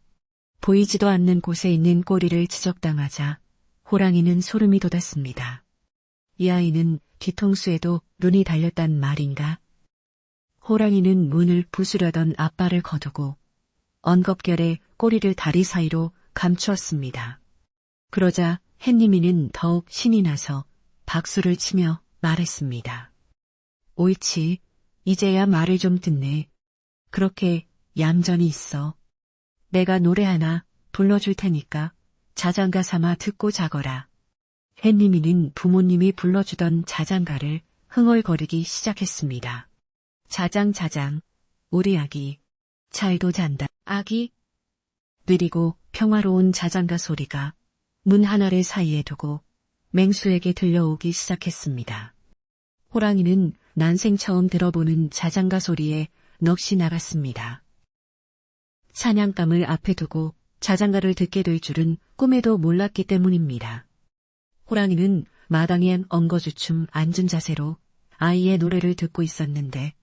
보이지도 않는 곳에 있는 꼬리를 지적당하자 호랑이는 소름이 돋았습니다. 이 아이는 뒤통수에도 눈이 달렸단 말인가? 호랑이는 문을 부수려던 앞발을 거두고 언겁결에 꼬리를 다리 사이로 감추었습니다. 그러자 햇님이는 더욱 신이 나서 박수를 치며 말했습니다. 옳지, 이제야 말을 좀 듣네. 그렇게 얌전히 있어. 내가 노래 하나 불러줄 테니까 자장가 삼아 듣고 자거라. 햇님이는 부모님이 불러주던 자장가를 흥얼거리기 시작했습니다. 자장, 우리 아기 잘도 잔다. 아기? 느리고 평화로운 자장가 소리가 문 하나를 사이에 두고 맹수에게 들려오기 시작했습니다. 호랑이는 난생 처음 들어보는 자장가 소리에 넋이 나갔습니다. 사냥감을 앞에 두고 자장가를 듣게 될 줄은 꿈에도 몰랐기 때문입니다. 호랑이는 마당에 엉거주춤 앉은 자세로 아이의 노래를 듣고 있었는데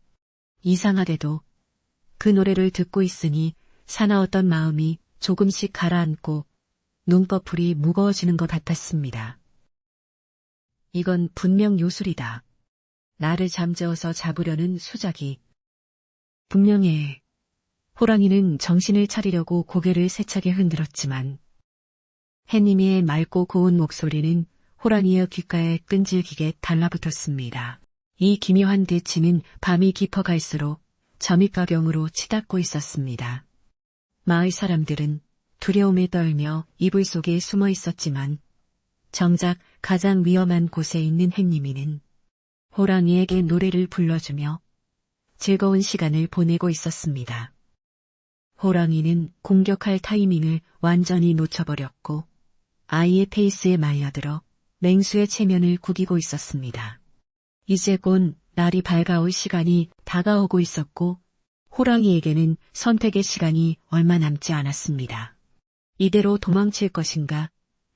이상하게도 그 노래를 듣고 있으니 사나웠던 마음이 조금씩 가라앉고 눈꺼풀이 무거워지는 것 같았습니다. 이건 분명 요술이다. 나를 잠재워서 잡으려는 수작이. 분명해. 호랑이는 정신을 차리려고 고개를 세차게 흔들었지만 햇님이의 맑고 고운 목소리는 호랑이의 귓가에 끈질기게 달라붙었습니다. 이 기묘한 대치는 밤이 깊어갈수록 점입가경으로 치닫고 있었습니다. 마을 사람들은 두려움에 떨며 이불 속에 숨어 있었지만 정작 가장 위험한 곳에 있는 햇님이는 호랑이에게 노래를 불러주며 즐거운 시간을 보내고 있었습니다. 호랑이는 공격할 타이밍을 완전히 놓쳐버렸고 아이의 페이스에 말려들어 맹수의 체면을 구기고 있었습니다. 이제 곧 날이 밝아올 시간이 다가오고 있었고 호랑이에게는 선택의 시간이 얼마 남지 않았습니다. 이대로 도망칠 것인가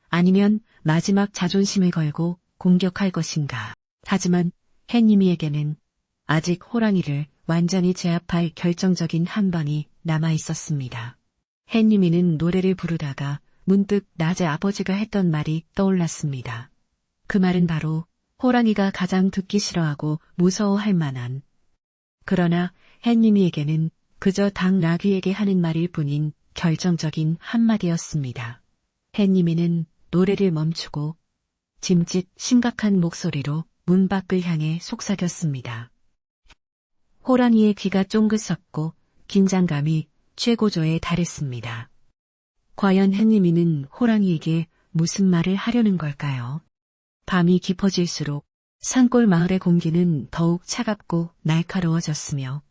아니면 마지막 자존심을 걸고 공격할 것인가. 하지만 햇님이에게는 아직 호랑이를 완전히 제압할 결정적인 한 방이 남아 있었습니다. 햇님이는 노래를 부르다가 문득 낮에 아버지가 했던 말이 떠올랐습니다. 그 말은 바로 호랑이가 가장 듣기 싫어하고 무서워할 만한, 그러나 햇님이에게는 그저 닭 나귀에게 하는 말일 뿐인 결정적인 한마디였습니다. 햇님이는 노래를 멈추고 짐짓 심각한 목소리로 문 밖을 향해 속삭였습니다. 호랑이의 귀가 쫑긋섰고 긴장감이 최고조에 달했습니다. 과연 햇님이는 호랑이에게 무슨 말을 하려는 걸까요? 밤이 깊어질수록 산골 마을의 공기는 더욱 차갑고 날카로워졌으며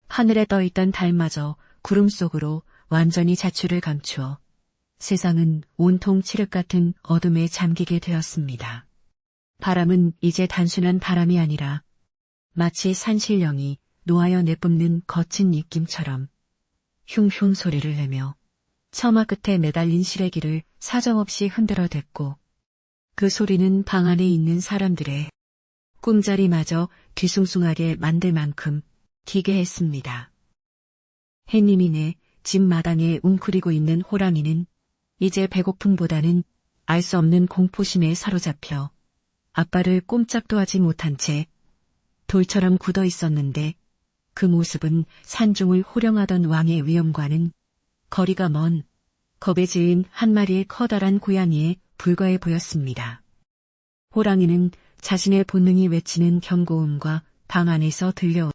하늘에 떠있던 달마저 구름 속으로 완전히 자취를 감추어 세상은 온통 칠흑 같은 어둠에 잠기게 되었습니다. 바람은 이제 단순한 바람이 아니라 마치 산신령이 놓아여 내뿜는 거친 입김처럼 흉흉 소리를 내며 처마 끝에 매달린 시래기를 사정없이 흔들어댔고 그 소리는 방 안에 있는 사람들의 꿈자리마저 뒤숭숭하게 만들 만큼 기괴했습니다. 햇님이네 집 마당에 웅크리고 있는 호랑이는 이제 배고픔보다는 알 수 없는 공포심에 사로잡혀 아빠를 꼼짝도 하지 못한 채 돌처럼 굳어 있었는데 그 모습은 산중을 호령하던 왕의 위엄과는 거리가 먼 겁에 질린 한 마리의 커다란 고양이에 불과해 보였습니다. 호랑이는 자신의 본능이 외치는 경고음과 방 안에서 들려온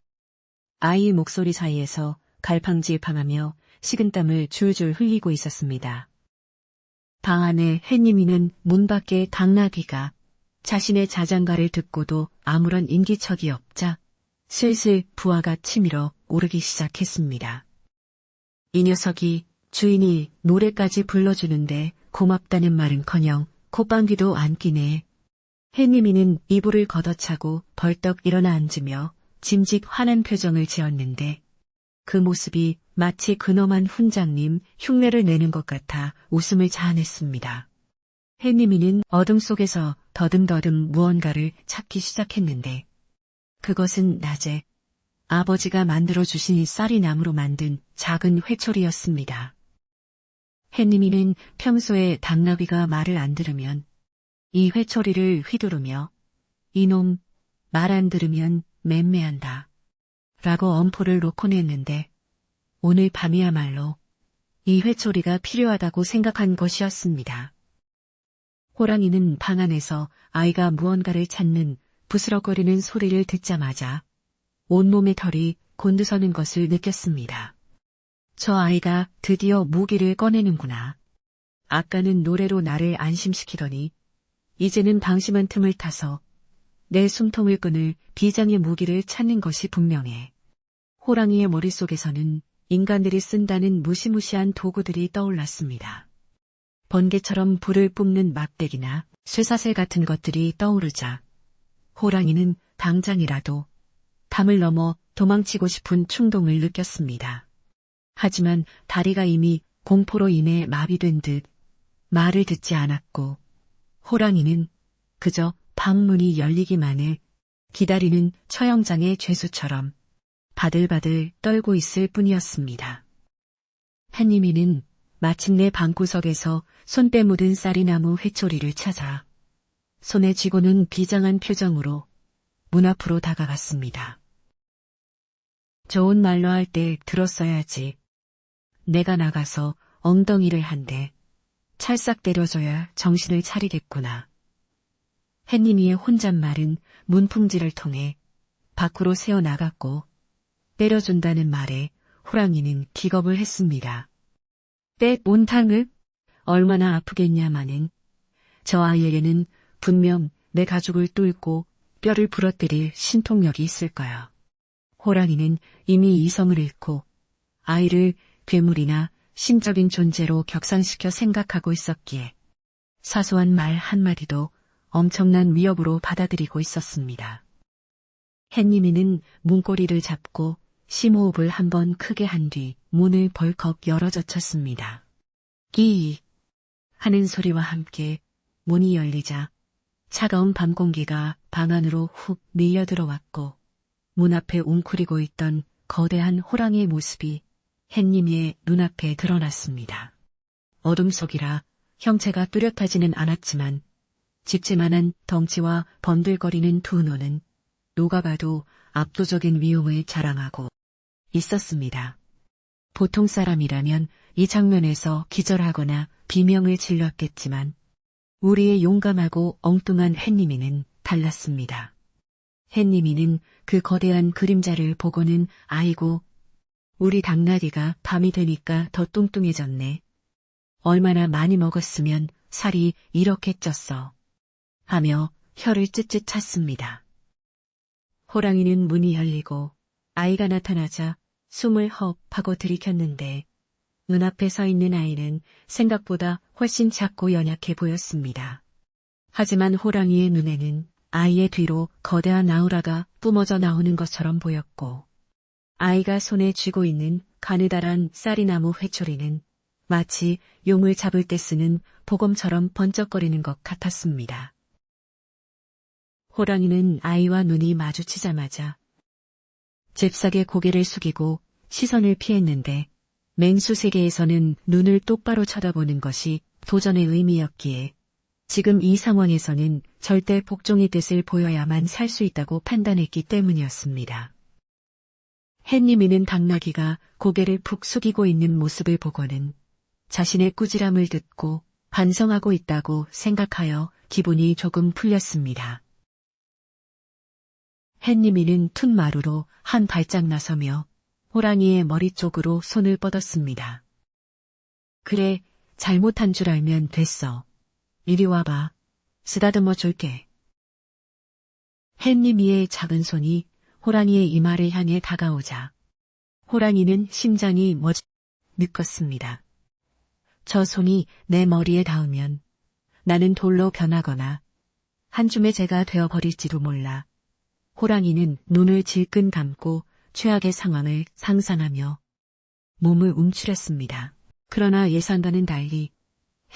아이의 목소리 사이에서 갈팡질팡하며 식은땀을 줄줄 흘리고 있었습니다. 방 안에 햇님이는 문 밖에 당나귀가 자신의 자장가를 듣고도 아무런 인기척이 없자 슬슬 부하가 치밀어 오르기 시작했습니다. 이 녀석이 주인이 노래까지 불러주는데 고맙다는 말은커녕 콧방귀도 안 끼네. 햇님이는 이불을 걷어차고 벌떡 일어나 앉으며 짐짓 화난 표정을 지었는데 그 모습이 마치 근엄한 훈장님 흉내를 내는 것 같아 웃음을 자아냈습니다. 햇님이는 어둠 속에서 더듬더듬 무언가를 찾기 시작했는데 그것은 낮에 아버지가 만들어주신 쌀이나무로 만든 작은 회초리였습니다. 햇님이는 평소에 당나귀가 말을 안 들으면 이 회초리를 휘두르며 이놈 말 안 들으면 맴매한다 라고 엄포를 놓곤 했는데 오늘 밤이야말로 이 회초리가 필요하다고 생각한 것이었습니다. 호랑이는 방 안에서 아이가 무언가를 찾는 부스럭거리는 소리를 듣자마자 온몸의 털이 곤두서는 것을 느꼈습니다. 저 아이가 드디어 무기를 꺼내는구나. 아까는 노래로 나를 안심시키더니 이제는 방심한 틈을 타서 내 숨통을 끊을 비장의 무기를 찾는 것이 분명해. 호랑이의 머릿속에서는 인간들이 쓴다는 무시무시한 도구들이 떠올랐습니다. 번개처럼 불을 뿜는 막대기나 쇠사슬 같은 것들이 떠오르자 호랑이는 당장이라도 담을 넘어 도망치고 싶은 충동을 느꼈습니다. 하지만 다리가 이미 공포로 인해 마비된 듯 말을 듣지 않았고 호랑이는 그저 방문이 열리기만을 기다리는 처형장의 죄수처럼 바들바들 떨고 있을 뿐이었습니다. 한니미는 마침내 방구석에서 손때 묻은 쌀이나무 회초리를 찾아 손에 쥐고는 비장한 표정으로 문 앞으로 다가갔습니다. 좋은 말로 할 때 들었어야지. 내가 나가서 엉덩이를 한 대 찰싹 때려줘야 정신을 차리겠구나. 햇님이의 혼잣말은 문풍지를 통해 밖으로 새어나갔고 때려준다는 말에 호랑이는 기겁을 했습니다. 때 몬탕을 얼마나 아프겠냐마는 저 아이에게는 분명 내 가죽을 뚫고 뼈를 부러뜨릴 신통력이 있을 거야. 호랑이는 이미 이성을 잃고 아이를 괴물이나 신적인 존재로 격상시켜 생각하고 있었기에 사소한 말 한마디도 엄청난 위협으로 받아들이고 있었습니다. 햇님이는 문고리를 잡고 심호흡을 한번 크게 한 뒤 문을 벌컥 열어젖혔습니다. 끼 하는 소리와 함께 문이 열리자 차가운 밤 공기가 방 안으로 훅 밀려 들어왔고 문 앞에 웅크리고 있던 거대한 호랑이의 모습이 햇님이의 눈앞에 드러났습니다. 어둠 속이라 형체가 뚜렷하지는 않았지만 집채만한 덩치와 번들거리는 두 눈은 누가 봐도 압도적인 위용을 자랑하고 있었습니다. 보통 사람이라면 이 장면에서 기절하거나 비명을 질렀겠지만 우리의 용감하고 엉뚱한 햇님이는 달랐습니다. 햇님이는 그 거대한 그림자를 보고는 아이고 우리 당나귀가 밤이 되니까 더 뚱뚱해졌네. 얼마나 많이 먹었으면 살이 이렇게 쪘어. 하며 혀를 찢찢 찼습니다. 호랑이는 문이 열리고 아이가 나타나자 숨을 헙 하고 들이켰는데 눈앞에 서 있는 아이는 생각보다 훨씬 작고 연약해 보였습니다. 하지만 호랑이의 눈에는 아이의 뒤로 거대한 아우라가 뿜어져 나오는 것처럼 보였고 아이가 손에 쥐고 있는 가느다란 쌀이나무 회초리는 마치 용을 잡을 때 쓰는 보검처럼 번쩍거리는 것 같았습니다. 호랑이는 아이와 눈이 마주치자마자 잽싸게 고개를 숙이고 시선을 피했는데 맹수 세계에서는 눈을 똑바로 쳐다보는 것이 도전의 의미였기에 지금 이 상황에서는 절대 복종의 뜻을 보여야만 살 수 있다고 판단했기 때문이었습니다. 햇님이는 당나귀가 고개를 푹 숙이고 있는 모습을 보고는 자신의 꾸지람을 듣고 반성하고 있다고 생각하여 기분이 조금 풀렸습니다. 햇님이는 툇마루로 한 발짝 나서며 호랑이의 머리 쪽으로 손을 뻗었습니다. 그래, 잘못한 줄 알면 됐어. 이리 와봐. 쓰다듬어 줄게. 햇님이의 작은 손이 호랑이의 이마를 향해 다가오자 호랑이는 심장이 느꼈습니다. 저 손이 내 머리에 닿으면 나는 돌로 변하거나 한 줌의 재가 되어버릴지도 몰라. 호랑이는 눈을 질끈 감고 최악의 상황을 상상하며 몸을 움츠렸습니다. 그러나 예상과는 달리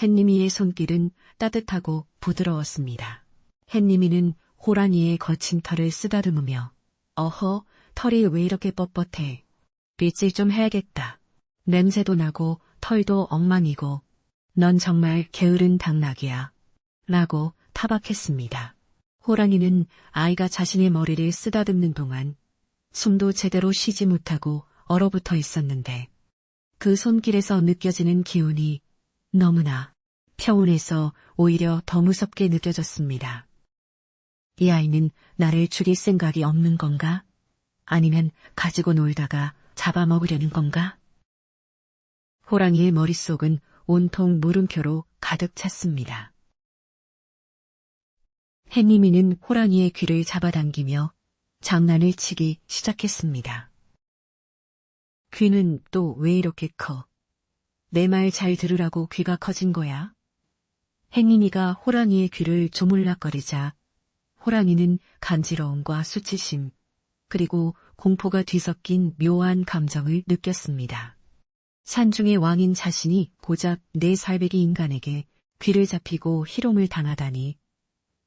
햇님이의 손길은 따뜻하고 부드러웠습니다. 햇님이는 호랑이의 거친 털을 쓰다듬으며 어허, 털이 왜 이렇게 뻣뻣해. 빗질 좀 해야겠다. 냄새도 나고 털도 엉망이고 넌 정말 게으른 당나귀야. 라고 타박했습니다. 호랑이는 아이가 자신의 머리를 쓰다듬는 동안 숨도 제대로 쉬지 못하고 얼어붙어 있었는데 그 손길에서 느껴지는 기운이 너무나 평온해서 오히려 더 무섭게 느껴졌습니다. 이 아이는 나를 죽일 생각이 없는 건가? 아니면 가지고 놀다가 잡아먹으려는 건가? 호랑이의 머릿속은 온통 물음표로 가득 찼습니다. 햇님이는 호랑이의 귀를 잡아당기며 장난을 치기 시작했습니다. 귀는 또 왜 이렇게 커? 내 말 잘 들으라고 귀가 커진 거야? 햇님이가 호랑이의 귀를 조물락거리자 호랑이는 간지러움과 수치심, 그리고 공포가 뒤섞인 묘한 감정을 느꼈습니다. 산중의 왕인 자신이 고작 4살배기 인간에게 귀를 잡히고 희롱을 당하다니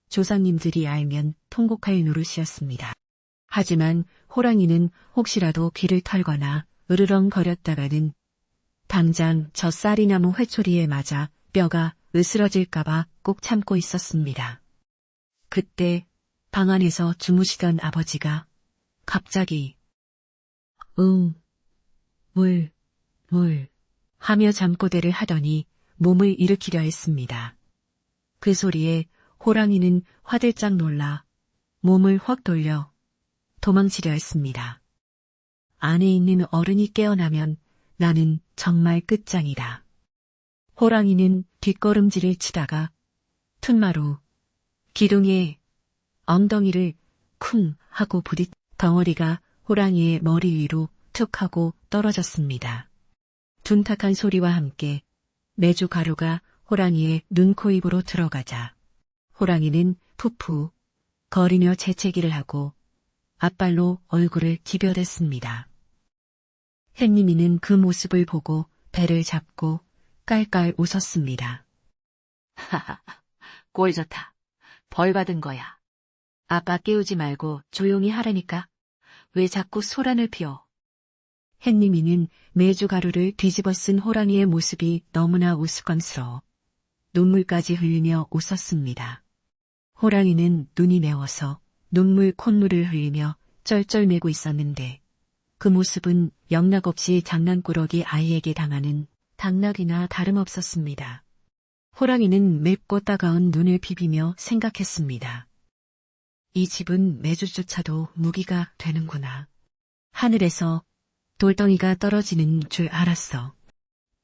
조상님들이 알면 통곡할 노릇이었습니다. 하지만 호랑이는 혹시라도 귀를 털거나 으르렁거렸다가는 당장 저 쌀이나무 회초리에 맞아 뼈가 으스러질까봐 꼭 참고 있었습니다. 그때 방 안에서 주무시던 아버지가 갑자기 물 하며 잠꼬대를 하더니 몸을 일으키려 했습니다. 그 소리에 호랑이는 화들짝 놀라 몸을 확 돌려 도망치려 했습니다. 안에 있는 어른이 깨어나면 나는 정말 끝장이다. 호랑이는 뒷걸음질을 치다가 툇마루 기둥에 엉덩이를 쿵 하고 부딪 덩어리가 호랑이의 머리 위로 툭 하고 떨어졌습니다. 둔탁한 소리와 함께 메주 가루가 호랑이의 눈, 코, 입으로 들어가자 호랑이는 푸푸 거리며 재채기를 하고 앞발로 얼굴을 기별했습니다. 햇님이는 그 모습을 보고 배를 잡고 깔깔 웃었습니다. 하하, 꼴 좋다. 벌 받은 거야. 아빠 깨우지 말고 조용히 하라니까. 왜 자꾸 소란을 피워? 햇님이는 메주가루를 뒤집어 쓴 호랑이의 모습이 너무나 우스꽝스러워 눈물까지 흘리며 웃었습니다. 호랑이는 눈이 매워서 눈물 콧물을 흘리며 쩔쩔매고 있었는데 그 모습은 영락없이 장난꾸러기 아이에게 당하는 당나귀나 다름없었습니다. 호랑이는 맵고 따가운 눈을 비비며 생각했습니다. 이 집은 매주조차도 무기가 되는구나. 하늘에서 돌덩이가 떨어지는 줄 알았어.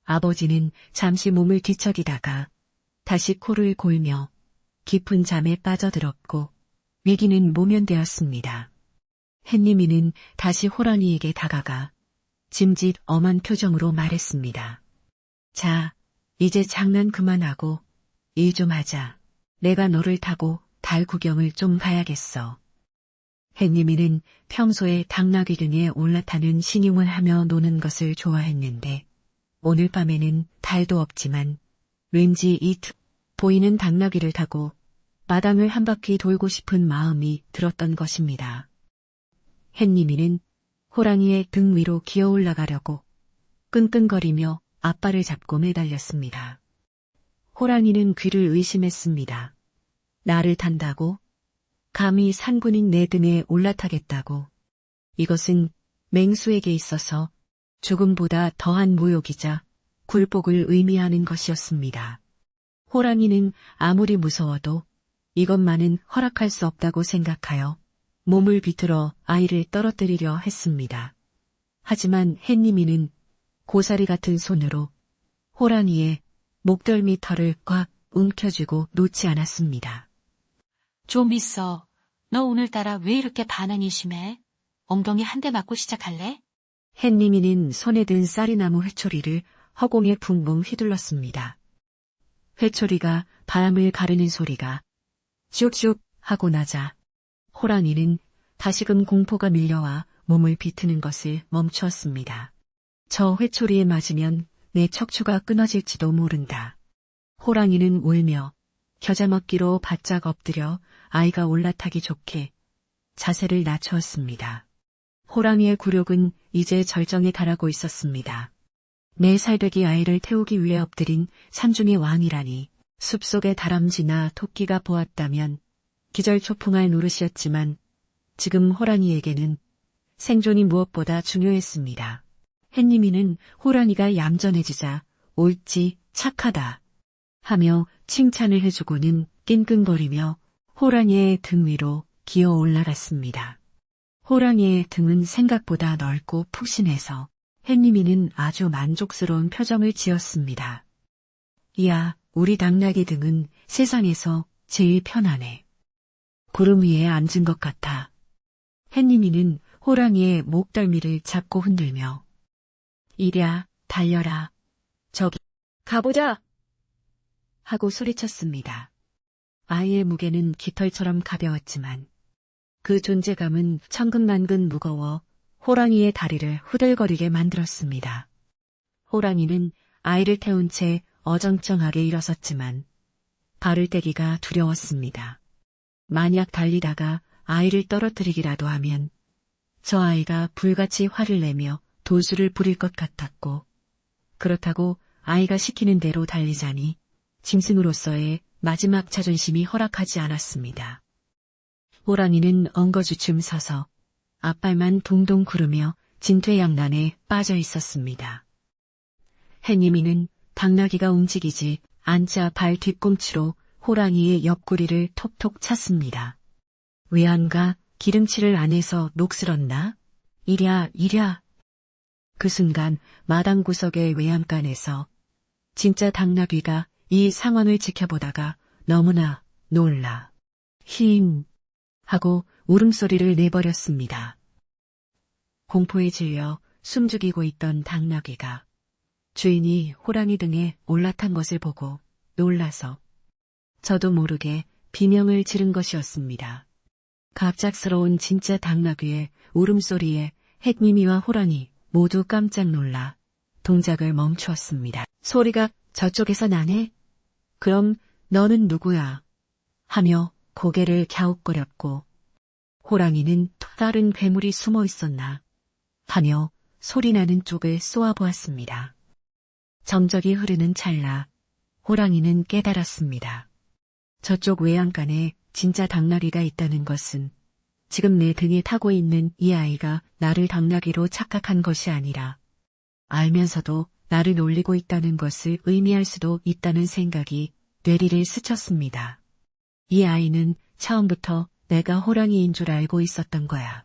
아버지는 잠시 몸을 뒤척이다가 다시 코를 골며 깊은 잠에 빠져들었고 위기는 모면되었습니다. 햇님이는 다시 호랑이에게 다가가 짐짓 엄한 표정으로 말했습니다. 자, 이제 장난 그만하고 일 좀 하자. 내가 너를 타고 달 구경을 좀 가야겠어. 햇님이는 평소에 당나귀 등에 올라타는 신용을 하며 노는 것을 좋아했는데 오늘 밤에는 달도 없지만 왠지 이 툭 보이는 당나귀를 타고 마당을 한 바퀴 돌고 싶은 마음이 들었던 것입니다. 햇님이는 호랑이의 등 위로 기어 올라가려고 끙끙거리며 앞발을 잡고 매달렸습니다. 호랑이는 귀를 의심했습니다. 나를 탄다고? 감히 산군인 내 등에 올라타겠다고. 이것은 맹수에게 있어서 죽음보다 더한 모욕이자 굴복을 의미하는 것이었습니다. 호랑이는 아무리 무서워도 이것만은 허락할 수 없다고 생각하여 몸을 비틀어 아이를 떨어뜨리려 했습니다. 하지만 햇님이는 고사리 같은 손으로 호랑이의 목덜미 털을 꽉 움켜쥐고 놓지 않았습니다. 좀 있어. 너 오늘따라 왜 이렇게 반항이 심해? 엉덩이 한 대 맞고 시작할래? 햇님이는 손에 든 쌀이나무 회초리를 허공에 붕붕 휘둘렀습니다. 회초리가 바람을 가르는 소리가 슉슉 하고 나자 호랑이는 다시금 공포가 밀려와 몸을 비트는 것을 멈추었습니다. 저 회초리에 맞으면 내 척추가 끊어질지도 모른다. 호랑이는 울며 겨자먹기로 바짝 엎드려 아이가 올라타기 좋게 자세를 낮추었습니다. 호랑이의 굴욕은 이제 절정에 달하고 있었습니다. 4살배기 아이를 태우기 위해 엎드린 산중의 왕이라니 숲속의 다람쥐나 토끼가 보았다면 기절초풍할 노릇이었지만 지금 호랑이에게는 생존이 무엇보다 중요했습니다. 햇님이는 호랑이가 얌전해지자 옳지 착하다 하며 칭찬을 해주고는 낑낑거리며 호랑이의 등 위로 기어 올라갔습니다. 호랑이의 등은 생각보다 넓고 푹신해서 햇님이는 아주 만족스러운 표정을 지었습니다. 이야, 우리 당나귀 등은 세상에서 제일 편하네. 구름 위에 앉은 것 같아. 햇님이는 호랑이의 목덜미를 잡고 흔들며 이랴, 달려라. 저기, 가보자! 하고 소리쳤습니다. 아이의 무게는 깃털처럼 가벼웠지만 그 존재감은 천근만근 무거워 호랑이의 다리를 후들거리게 만들었습니다. 호랑이는 아이를 태운 채 어정쩡하게 일어섰지만 발을 떼기가 두려웠습니다. 만약 달리다가 아이를 떨어뜨리기라도 하면 저 아이가 불같이 화를 내며 도수를 부릴 것 같았고, 그렇다고 아이가 시키는 대로 달리자니 짐승으로서의 마지막 자존심이 허락하지 않았습니다. 호랑이는 엉거주춤 서서 앞발만 동동 구르며 진퇴양난에 빠져 있었습니다. 해니미는 당나귀가 움직이지 않자 발 뒤꿈치로 호랑이의 옆구리를 톡톡 찼습니다. 외안가 기름칠을 안 해서 녹슬었나? 이랴. 그 순간 마당 구석의 외양간에서 진짜 당나귀가 이 상황을 지켜보다가 너무나 놀라 힝 하고 울음소리를 내버렸습니다. 공포에 질려 숨죽이고 있던 당나귀가 주인이 호랑이 등에 올라탄 것을 보고 놀라서 저도 모르게 비명을 지른 것이었습니다. 갑작스러운 진짜 당나귀의 울음소리에 햇님이와 호랑이 모두 깜짝 놀라 동작을 멈추었습니다. 소리가 저쪽에서 나네? 그럼 너는 누구야? 하며 고개를 갸웃거렸고 호랑이는 또 다른 괴물이 숨어 있었나 하며 소리나는 쪽을 쏘아보았습니다. 정적이 흐르는 찰나 호랑이는 깨달았습니다. 저쪽 외양간에 진짜 당나귀가 있다는 것은 지금 내 등에 타고 있는 이 아이가 나를 당나귀로 착각한 것이 아니라 알면서도 나를 놀리고 있다는 것을 의미할 수도 있다는 생각이 뇌리를 스쳤습니다. 이 아이는 처음부터 내가 호랑이인 줄 알고 있었던 거야.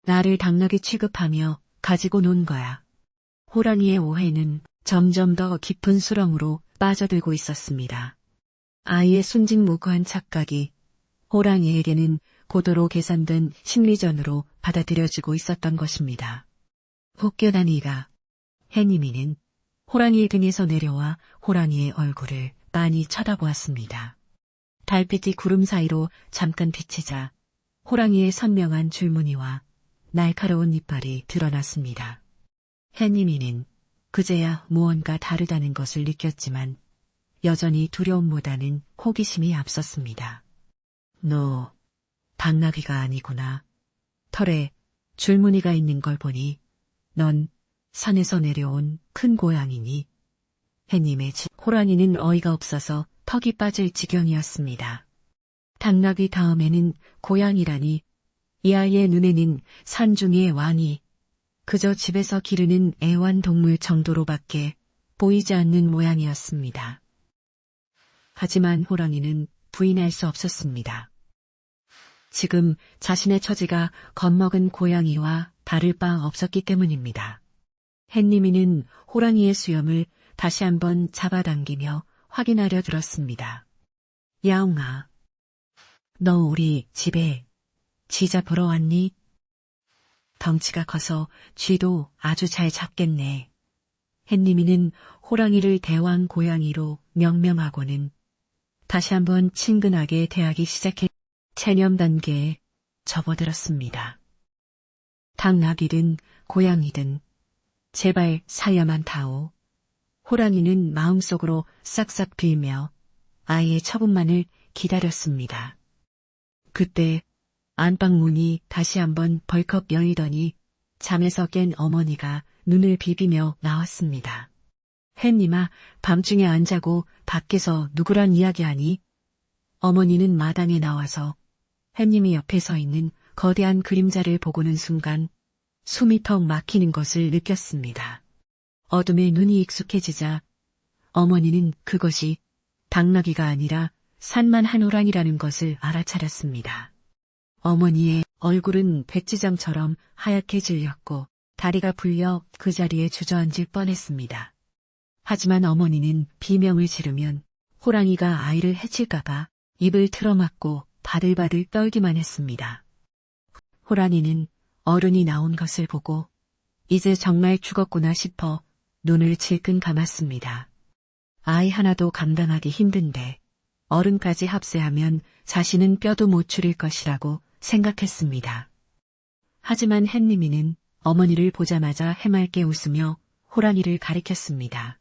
나를 당나귀 취급하며 가지고 논 거야. 호랑이의 오해는 점점 더 깊은 수렁으로 빠져들고 있었습니다. 아이의 순진무구한 착각이 호랑이에게는 고도로 계산된 심리전으로 받아들여지고 있었던 것입니다. 혹겨난 이가 해니미는 호랑이의 등에서 내려와 호랑이의 얼굴을 빤히 쳐다보았습니다. 달빛이 구름 사이로 잠깐 비치자 호랑이의 선명한 줄무늬와 날카로운 이빨이 드러났습니다. 해니미는 그제야 무언가 다르다는 것을 느꼈지만 여전히 두려움보다는 호기심이 앞섰습니다. 너 당나귀가 아니구나. 털에 줄무늬가 있는 걸 보니 넌 산에서 내려온 큰 고양이니? 해님의 호랑이는 어이가 없어서 턱이 빠질 지경이었습니다. 당나귀 다음에는 고양이라니 이 아이의 눈에는 산중의 왕이 그저 집에서 기르는 애완동물 정도로밖에 보이지 않는 모양이었습니다. 하지만 호랑이는 부인할 수 없었습니다. 지금 자신의 처지가 겁먹은 고양이와 다를 바 없었기 때문입니다. 햇님이는 호랑이의 수염을 다시 한번 잡아당기며 확인하려 들었습니다. 야옹아, 너 우리 집에 쥐 잡으러 왔니? 덩치가 커서 쥐도 아주 잘 잡겠네. 햇님이는 호랑이를 대왕 고양이로 명명하고는 다시 한번 친근하게 대하기 시작해 체념 단계에 접어들었습니다. 당나귀든 고양이든 제발 살려만 다오. 호랑이는 마음속으로 싹싹 빌며 아이의 처분만을 기다렸습니다. 그때 안방 문이 다시 한번 벌컥 열리더니 잠에서 깬 어머니가 눈을 비비며 나왔습니다. 햇님아, 밤중에 안 자고 밖에서 누구랑 이야기하니? 어머니는 마당에 나와서 햇님이 옆에 서 있는 거대한 그림자를 보고는 순간 숨이 턱 막히는 것을 느꼈습니다. 어둠에 눈이 익숙해지자 어머니는 그것이 당나귀가 아니라 산만 호랑이라는 것을 알아차렸습니다. 어머니의 얼굴은 백지장처럼 하얗게 질렸고 다리가 풀려 그 자리에 주저앉을 뻔했습니다. 하지만 어머니는 비명을 지르면 호랑이가 아이를 해칠까봐 입을 틀어막고 바들바들 떨기만 했습니다. 호랑이는 어른이 나온 것을 보고 이제 정말 죽었구나 싶어 눈을 질끈 감았습니다. 아이 하나도 감당하기 힘든데 어른까지 합세하면 자신은 뼈도 못 추릴 것이라고 생각했습니다. 하지만 햇님이는 어머니를 보자마자 해맑게 웃으며 호랑이를 가리켰습니다.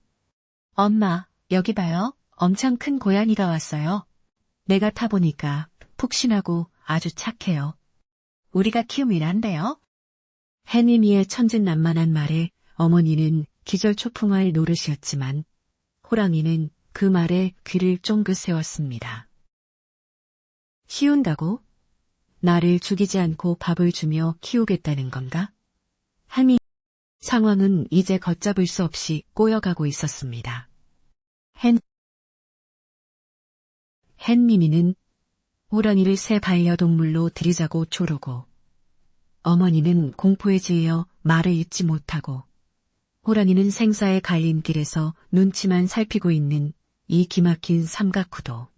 엄마, 여기 봐요. 엄청 큰 고양이가 왔어요. 내가 타보니까 푹신하고 아주 착해요. 우리가 키움이란데요. 햇님이의 천진난만한 말에 어머니는 기절초풍할 노릇이었지만 호랑이는 그 말에 귀를 쫑긋 세웠습니다. 키운다고? 나를 죽이지 않고 밥을 주며 키우겠다는 건가? 햄이 상황은 이제 걷잡을 수 없이 꼬여가고 있었습니다. 햇미미는 호랑이를 새 반려동물로 들이자고 조르고 어머니는 공포에 질려 말을 잇지 못하고 호랑이는 생사의 갈림길에서 눈치만 살피고 있는 이 기막힌 삼각구도.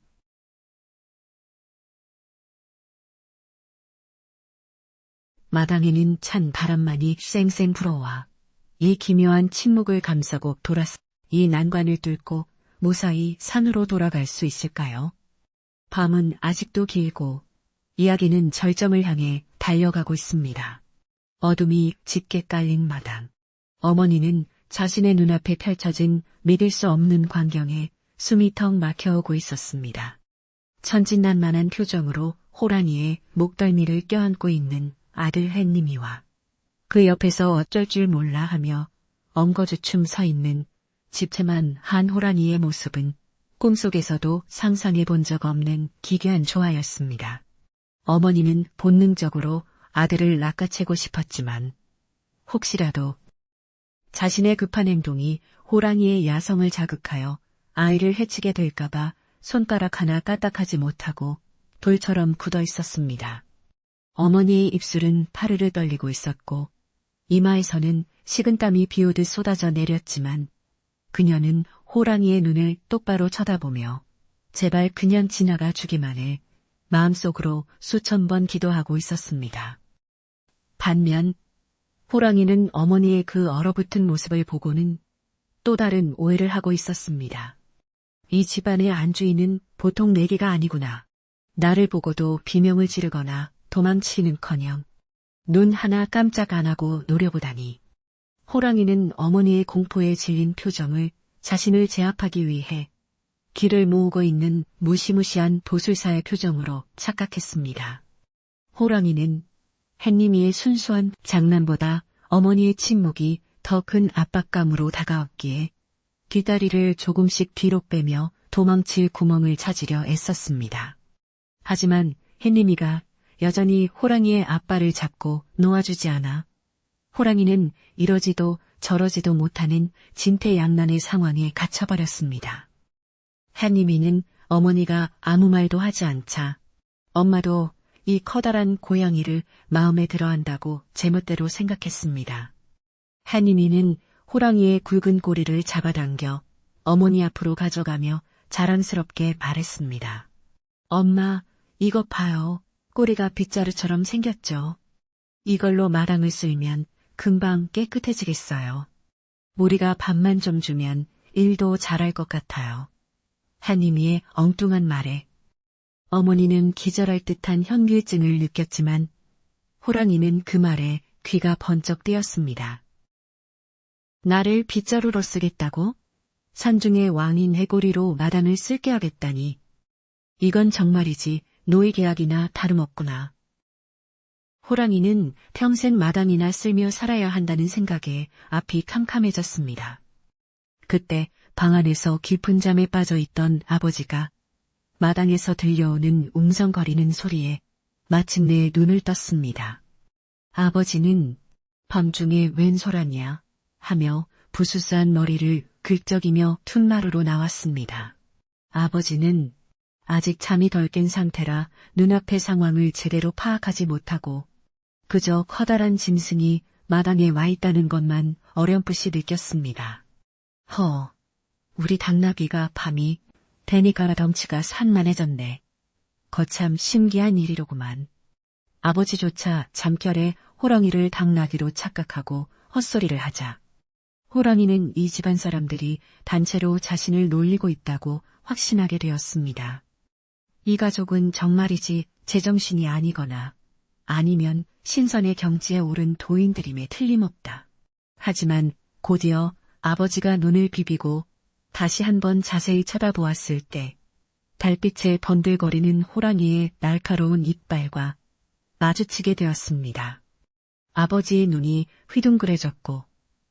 마당에는 찬 바람만이 쌩쌩 불어와 이 기묘한 침묵을 감싸고 이 난관을 뚫고 무사히 산으로 돌아갈 수 있을까요? 밤은 아직도 길고 이야기는 절정을 향해 달려가고 있습니다. 어둠이 짙게 깔린 마당. 어머니는 자신의 눈앞에 펼쳐진 믿을 수 없는 광경에 숨이 턱 막혀오고 있었습니다. 천진난만한 표정으로 호랑이의 목덜미를 껴안고 있는 아들 햇님이와 그 옆에서 어쩔 줄 몰라 하며 엉거주춤 서 있는 집채만 한 호랑이의 모습은 꿈속에서도 상상해 본 적 없는 기괴한 조화였습니다. 어머니는 본능적으로 아들을 낚아채고 싶었지만 혹시라도 자신의 급한 행동이 호랑이의 야성을 자극하여 아이를 해치게 될까봐 손가락 하나 까딱하지 못하고 돌처럼 굳어 있었습니다. 어머니의 입술은 파르르 떨리고 있었고 이마에서는 식은땀이 비오듯 쏟아져 내렸지만 그녀는 호랑이의 눈을 똑바로 쳐다보며 제발 그냥 지나가 주기만 해 마음속으로 수천 번 기도하고 있었습니다. 반면 호랑이는 어머니의 그 얼어붙은 모습을 보고는 또 다른 오해를 하고 있었습니다. 이 집안의 안주인은 보통 내기가 아니구나. 나를 보고도 비명을 지르거나 도망치는커녕 눈 하나 깜짝 안 하고 노려보다니. 호랑이는 어머니의 공포에 질린 표정을 자신을 제압하기 위해 귀를 모으고 있는 무시무시한 도술사의 표정으로 착각했습니다. 호랑이는 햇님이의 순수한 장난보다 어머니의 침묵이 더 큰 압박감으로 다가왔기에 뒷다리를 조금씩 뒤로 빼며 도망칠 구멍을 찾으려 애썼습니다. 하지만 햇님이가 여전히 호랑이의 앞발을 잡고 놓아주지 않아 호랑이는 이러지도 저러지도 못하는 진퇴양난의 상황에 갇혀버렸습니다. 햇님이는 어머니가 아무 말도 하지 않자 엄마도 이 커다란 고양이를 마음에 들어한다고 제멋대로 생각했습니다. 햇님이는 호랑이의 굵은 꼬리를 잡아당겨 어머니 앞으로 가져가며 자랑스럽게 말했습니다. 엄마, 이거 봐요. 꼬리가 빗자루처럼 생겼죠. 이걸로 마당을 쓸면 금방 깨끗해지겠어요. 우리가 밥만 좀 주면 일도 잘할 것 같아요. 햇님이의 엉뚱한 말에 어머니는 기절할 듯한 현기증을 느꼈지만 호랑이는 그 말에 귀가 번쩍 뜨였습니다. 나를 빗자루로 쓰겠다고? 산중의 왕인 해고리로 마당을 쓸게 하겠다니. 이건 정말이지 노예계약이나 다름없구나. 호랑이는 평생 마당이나 쓸며 살아야 한다는 생각에 앞이 캄캄해졌습니다. 그때 방 안에서 깊은 잠에 빠져 있던 아버지가 마당에서 들려오는 웅성거리는 소리에 마침내 눈을 떴습니다. 아버지는 밤중에 웬 소란이야 하며 부스스한 머리를 긁적이며 툇마루로 나왔습니다. 아버지는 아직 잠이 덜 깬 상태라 눈앞의 상황을 제대로 파악하지 못하고 그저 커다란 짐승이 마당에 와 있다는 것만 어렴풋이 느꼈습니다. 우리 당나귀가 밤이 대니가라 덩치가 산만해졌네. 거참 신기한 일이로구만. 아버지조차 잠결에 호랑이를 당나귀로 착각하고 헛소리를 하자 호랑이는 이 집안 사람들이 단체로 자신을 놀리고 있다고 확신하게 되었습니다. 이 가족은 정말이지 제정신이 아니거나 아니면 신선의 경지에 오른 도인들임에 틀림없다. 하지만 곧이어 아버지가 눈을 비비고 다시 한번 자세히 쳐다보았을 때 달빛에 번들거리는 호랑이의 날카로운 이빨과 마주치게 되었습니다. 아버지의 눈이 휘둥그레졌고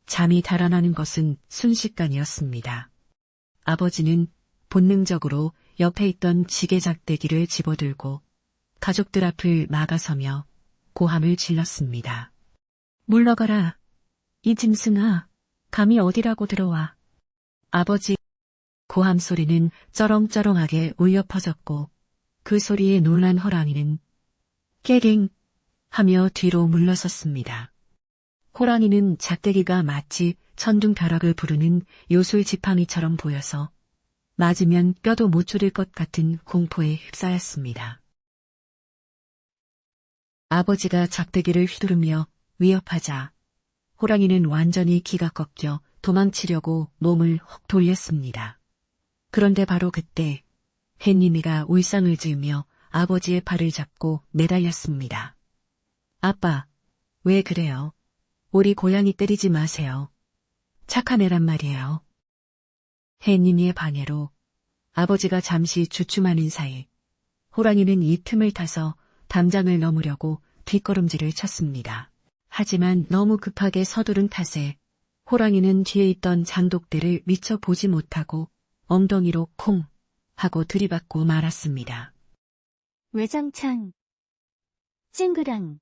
잠이 달아나는 것은 순식간이었습니다. 아버지는 본능적으로 옆에 있던 지게작대기를 집어들고 가족들 앞을 막아서며 고함을 질렀습니다. 물러가라. 이 짐승아, 감히 어디라고 들어와. 아버지 고함 소리는 쩌렁쩌렁하게 울려 퍼졌고 그 소리에 놀란 호랑이는 깨갱 하며 뒤로 물러섰습니다. 호랑이는 작대기가 마치 천둥벼락을 부르는 요술 지팡이처럼 보여서 맞으면 뼈도 못 조릴 것 같은 공포에 휩싸였습니다. 아버지가 작대기를 휘두르며 위협하자 호랑이는 완전히 기가 꺾여 도망치려고 몸을 헉 돌렸습니다. 그런데 바로 그때 햇님이가 울상을 지으며 아버지의 발을 잡고 내달렸습니다. 아빠, 왜 그래요? 우리 고양이 때리지 마세요. 착한 애란 말이에요. 햇님이의 방해로 아버지가 잠시 주춤하는 사이 호랑이는 이 틈을 타서 담장을 넘으려고 뒷걸음질을 쳤습니다. 하지만 너무 급하게 서두른 탓에 호랑이는 뒤에 있던 장독대를 미처 보지 못하고 엉덩이로 콩 하고 들이받고 말았습니다. 외장창, 찡그랑.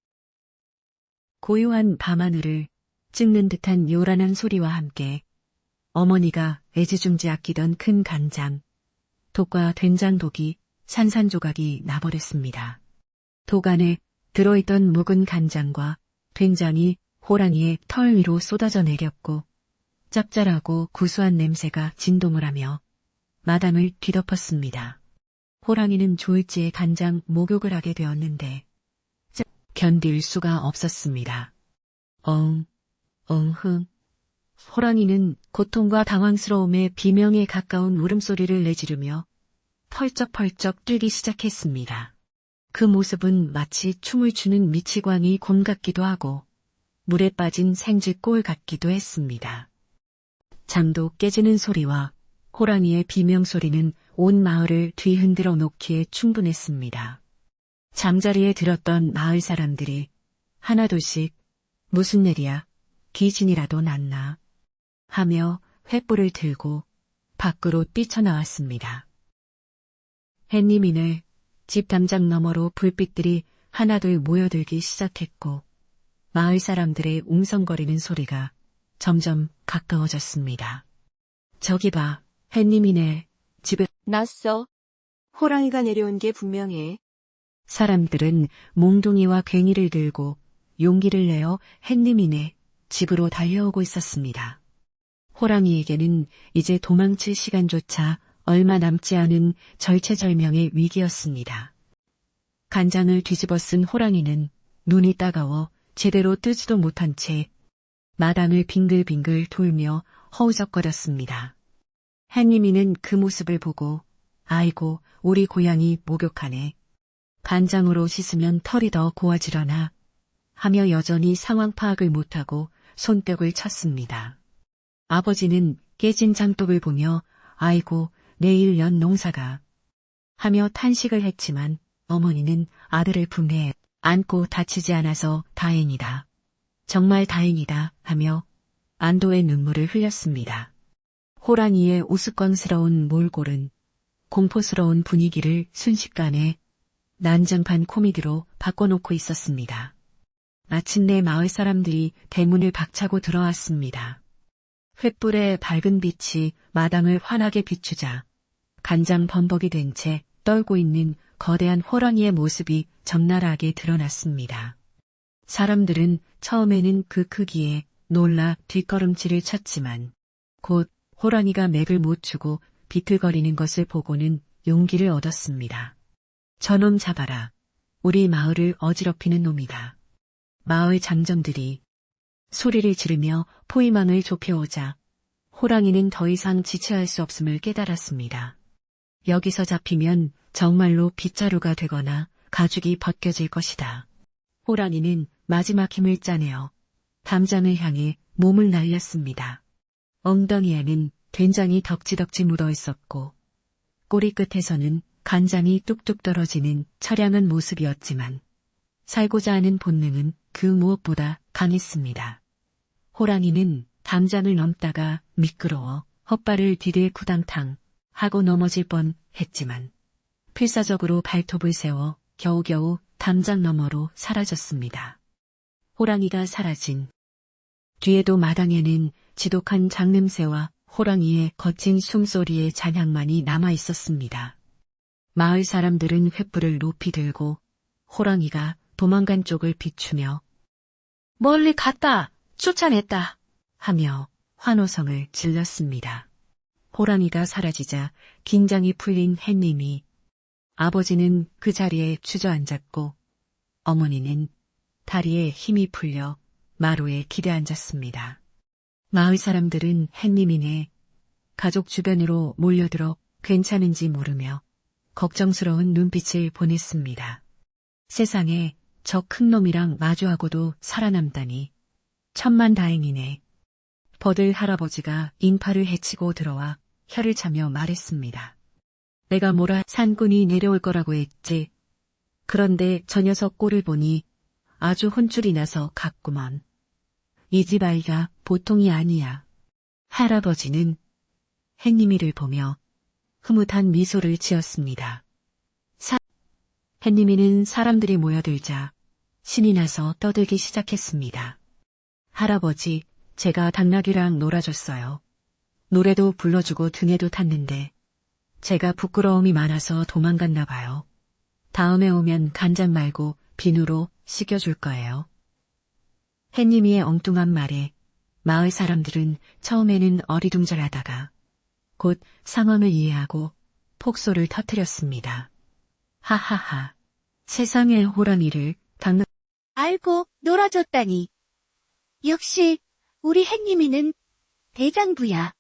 고요한 밤하늘을 찍는 듯한 요란한 소리와 함께 어머니가 애지중지 아끼던 큰 간장, 독과 된장독이 산산조각이 나버렸습니다. 독 안에 들어있던 묵은 간장과 된장이 호랑이의 털 위로 쏟아져 내렸고 짭짤하고 구수한 냄새가 진동을 하며 마당을 뒤덮었습니다. 호랑이는 졸지에 간장 목욕을 하게 되었는데 견딜 수가 없었습니다. 흥. 호랑이는 고통과 당황스러움에 비명에 가까운 울음소리를 내지르며 펄쩍펄쩍 뛰기 시작했습니다. 그 모습은 마치 춤을 추는 미치광이 곰 같기도 하고 물에 빠진 생쥐꼴 같기도 했습니다. 잠도 깨지는 소리와 호랑이의 비명소리는 온 마을을 뒤흔들어 놓기에 충분했습니다. 잠자리에 들었던 마을 사람들이 하나둘씩 무슨 일이야? 귀신이라도 났나? 하며 횃불을 들고 밖으로 뛰쳐나왔습니다. 햇님이네 집 담장 너머로 불빛들이 하나둘 모여들기 시작했고 마을 사람들의 웅성거리는 소리가 점점 가까워졌습니다. 저기 봐, 햇님이네 집에 났어. 호랑이가 내려온 게 분명해. 사람들은 몽둥이와 괭이를 들고 용기를 내어 햇님이네 집으로 달려오고 있었습니다. 호랑이에게는 이제 도망칠 시간조차 얼마 남지 않은 절체절명의 위기였습니다. 간장을 뒤집어 쓴 호랑이는 눈이 따가워 제대로 뜨지도 못한 채 마당을 빙글빙글 돌며 허우적거렸습니다. 햇님이는 그 모습을 보고 아이고 우리 고양이 목욕하네. 간장으로 씻으면 털이 더 고와지려나 하며 여전히 상황 파악을 못하고 손뼉을 쳤습니다. 아버지는 깨진 장독을 보며 아이고 내일 연 농사가 하며 탄식을 했지만 어머니는 아들을 품에 안고 다치지 않아서 다행이다. 정말 다행이다 하며 안도의 눈물을 흘렸습니다. 호랑이의 우스꽝스러운 몰골은 공포스러운 분위기를 순식간에 난장판 코미디로 바꿔놓고 있었습니다. 마침내 마을 사람들이 대문을 박차고 들어왔습니다. 횃불의 밝은 빛이 마당을 환하게 비추자 간장 범벅이 된 채 떨고 있는 거대한 호랑이의 모습이 적나라하게 드러났습니다. 사람들은 처음에는 그 크기에 놀라 뒷걸음질을 쳤지만 곧 호랑이가 맥을 못 추고 비틀거리는 것을 보고는 용기를 얻었습니다. 저놈 잡아라. 우리 마을을 어지럽히는 놈이다. 마을 장정들이 소리를 지르며 포위망을 좁혀오자 호랑이는 더 이상 지체할 수 없음을 깨달았습니다. 여기서 잡히면 정말로 빗자루가 되거나 가죽이 벗겨질 것이다. 호랑이는 마지막 힘을 짜내어 담장을 향해 몸을 날렸습니다. 엉덩이에는 된장이 덕지덕지 묻어 있었고 꼬리 끝에서는 간장이 뚝뚝 떨어지는 처량한 모습이었지만 살고자 하는 본능은 그 무엇보다 강했습니다. 호랑이는 담장을 넘다가 미끄러워 헛발을 디딜 구당탕 하고 넘어질 뻔 했지만 필사적으로 발톱을 세워 겨우겨우 담장 너머로 사라졌습니다. 호랑이가 사라진 뒤에도 마당에는 지독한 장냄새와 호랑이의 거친 숨소리의 잔향만이 남아 있었습니다. 마을 사람들은 횃불을 높이 들고 호랑이가 도망간 쪽을 비추며 멀리 갔다! 쫓아냈다! 하며 환호성을 질렀습니다. 호랑이가 사라지자 긴장이 풀린 햇님이 아버지는 그 자리에 주저앉았고 어머니는 다리에 힘이 풀려 마루에 기대앉았습니다. 마을 사람들은 햇님이네 가족 주변으로 몰려들어 괜찮은지 모르며 걱정스러운 눈빛을 보냈습니다. 세상에 저 큰 놈이랑 마주하고도 살아남다니 천만다행이네. 버들 할아버지가 인파를 헤치고 들어와 혀를 차며 말했습니다. 내가 뭐라 산꾼이 내려올 거라고 했지. 그런데 저 녀석 꼴을 보니 아주 혼쭐이 나서 갔구먼. 이 집 아이가 보통이 아니야. 할아버지는 햇님이를 보며 흐뭇한 미소를 지었습니다. 햇님이는 사람들이 모여들자 신이 나서 떠들기 시작했습니다. 할아버지, 제가 당나귀랑 놀아줬어요. 노래도 불러주고 등에도 탔는데 제가 부끄러움이 많아서 도망갔나 봐요. 다음에 오면 간장 말고 비누로 씻겨줄 거예요. 햇님이의 엉뚱한 말에 마을 사람들은 처음에는 어리둥절하다가 곧 상황을 이해하고 폭소를 터뜨렸습니다. 하하하, 세상에 호랑이를 알고 놀아줬다니. 역시 우리 햇님이는 대장부야.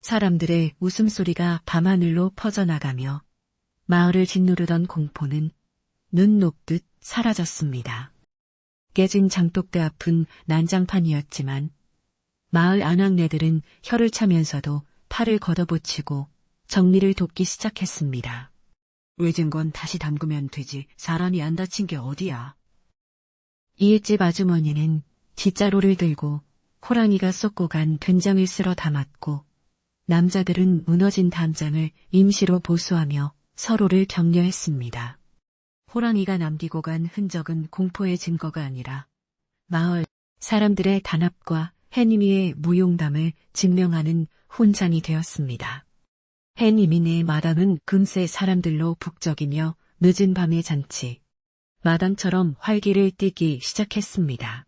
사람들의 웃음소리가 밤하늘로 퍼져나가며 마을을 짓누르던 공포는 눈 녹듯 사라졌습니다. 깨진 장독대 앞은 난장판이었지만 마을 아낙네들은 혀를 차면서도 팔을 걷어붙이고 정리를 돕기 시작했습니다. 외진 건 다시 담그면 되지 사람이 안 다친 게 어디야. 이웃집 아주머니는 뒷자루를 들고 호랑이가 쏟고 간 된장을 쓸어 담았고 남자들은 무너진 담장을 임시로 보수하며 서로를 격려했습니다. 호랑이가 남기고 간 흔적은 공포의 증거가 아니라 마을 사람들의 단합과 햇님이의 무용담을 증명하는 훈장이 되었습니다. 햇님이네 마당은 금세 사람들로 북적이며 늦은 밤의 잔치, 마당처럼 활기를 띠기 시작했습니다.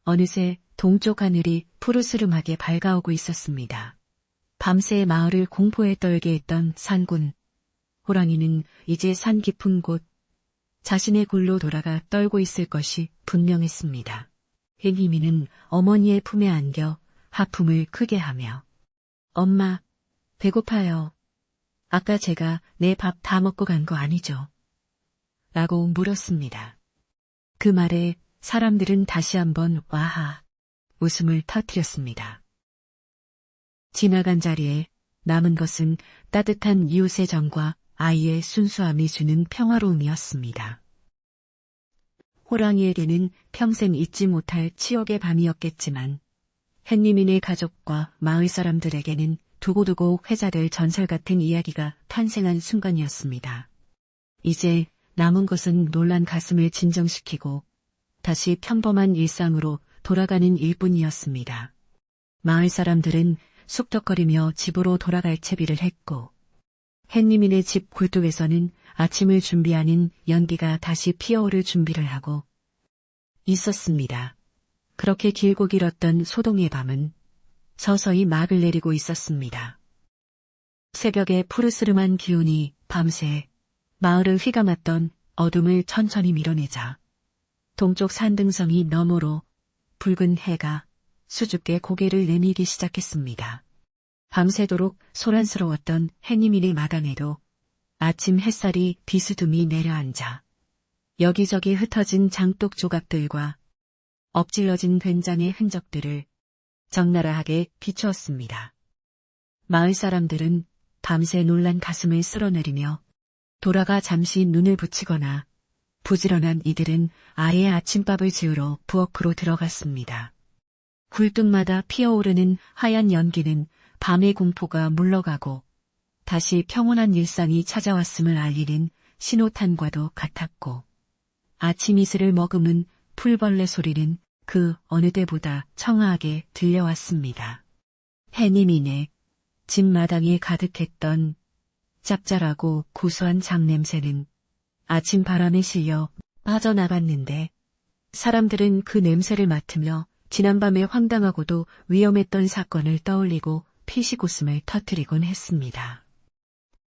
어느새 동쪽 하늘이 푸르스름하게 밝아오고 있었습니다. 밤새 마을을 공포에 떨게 했던 산군. 호랑이는 이제 산 깊은 곳, 자신의 굴로 돌아가 떨고 있을 것이 분명했습니다. 햇님이는 어머니의 품에 안겨 하품을 크게 하며 엄마, 배고파요. 아까 제가 내 밥 다 먹고 간 거 아니죠? 라고 물었습니다. 그 말에 사람들은 다시 한번 와하 웃음을 터뜨렸습니다. 지나간 자리에 남은 것은 따뜻한 이웃의 정과 아이의 순수함이 주는 평화로움이었습니다. 호랑이에게는 평생 잊지 못할 치욕의 밤이었겠지만 햇님이네 가족과 마을 사람들에게는 두고두고 회자될 전설 같은 이야기가 탄생한 순간이었습니다. 이제 남은 것은 놀란 가슴을 진정시키고 다시 평범한 일상으로 돌아가는 일뿐이었습니다. 마을 사람들은 숙덕거리며 집으로 돌아갈 채비를 했고 햇님이네 집 굴뚝에서는 아침을 준비하는 연기가 다시 피어오를 준비를 하고 있었습니다. 그렇게 길고 길었던 소동의 밤은 서서히 막을 내리고 있었습니다. 새벽의 푸르스름한 기운이 밤새 마을을 휘감았던 어둠을 천천히 밀어내자 동쪽 산등성이 너머로 붉은 해가 수줍게 고개를 내밀기 시작했습니다. 밤새도록 소란스러웠던 해님이네 마당에도 아침 햇살이 비스듬히 내려앉아 여기저기 흩어진 장독 조각들과 엎질러진 된장의 흔적들을 적나라하게 비추었습니다. 마을 사람들은 밤새 놀란 가슴을 쓸어내리며 돌아가 잠시 눈을 붙이거나 부지런한 이들은 아예 아침밥을 지으러 부엌으로 들어갔습니다. 굴뚝마다 피어오르는 하얀 연기는 밤의 공포가 물러가고 다시 평온한 일상이 찾아왔음을 알리는 신호탄과도 같았고 아침 이슬을 머금은 풀벌레 소리는 그 어느 때보다 청아하게 들려왔습니다. 해님이네 집 마당에 가득했던 짭짤하고 고소한 장냄새는 아침 바람에 실려 빠져나갔는데 사람들은 그 냄새를 맡으며 지난밤의 황당하고도 위험했던 사건을 떠올리고 피식웃음을 터뜨리곤 했습니다.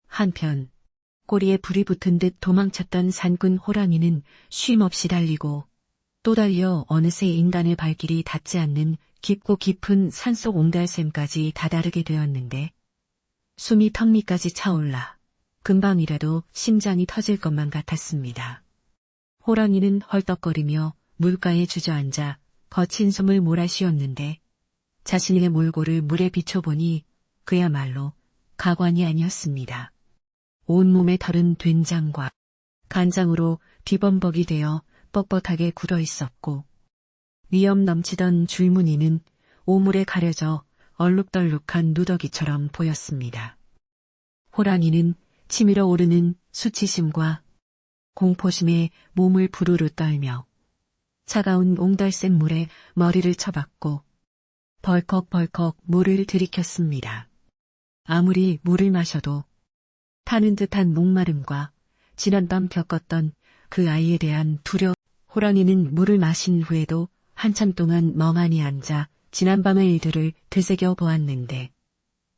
한편 꼬리에 불이 붙은 듯 도망쳤던 산군 호랑이는 쉼없이 달리고 또 달려 어느새 인간의 발길이 닿지 않는 깊고 깊은 산속 옹달샘까지 다다르게 되었는데 숨이 턱 밑까지 차올라 금방이라도 심장이 터질 것만 같았습니다. 호랑이는 헐떡거리며 물가에 주저앉아 거친 숨을 몰아쉬었는데 자신의 몰골을 물에 비춰보니 그야말로 가관이 아니었습니다. 온몸에 털은 된장과 간장으로 뒤범벅이 되어 뻣뻣하게 굳어 있었고 위험 넘치던 줄무늬는 오물에 가려져 얼룩덜룩한 누더기처럼 보였습니다. 호랑이는 치밀어 오르는 수치심과 공포심에 몸을 부르르 떨며 차가운 옹달샘 물에 머리를 쳐박고 벌컥벌컥 물을 들이켰습니다. 아무리 물을 마셔도 타는 듯한 목마름과 지난밤 겪었던 그 아이에 대한 두려움. 호랑이는 물을 마신 후에도 한참 동안 멍하니 앉아 지난밤의 일들을 되새겨 보았는데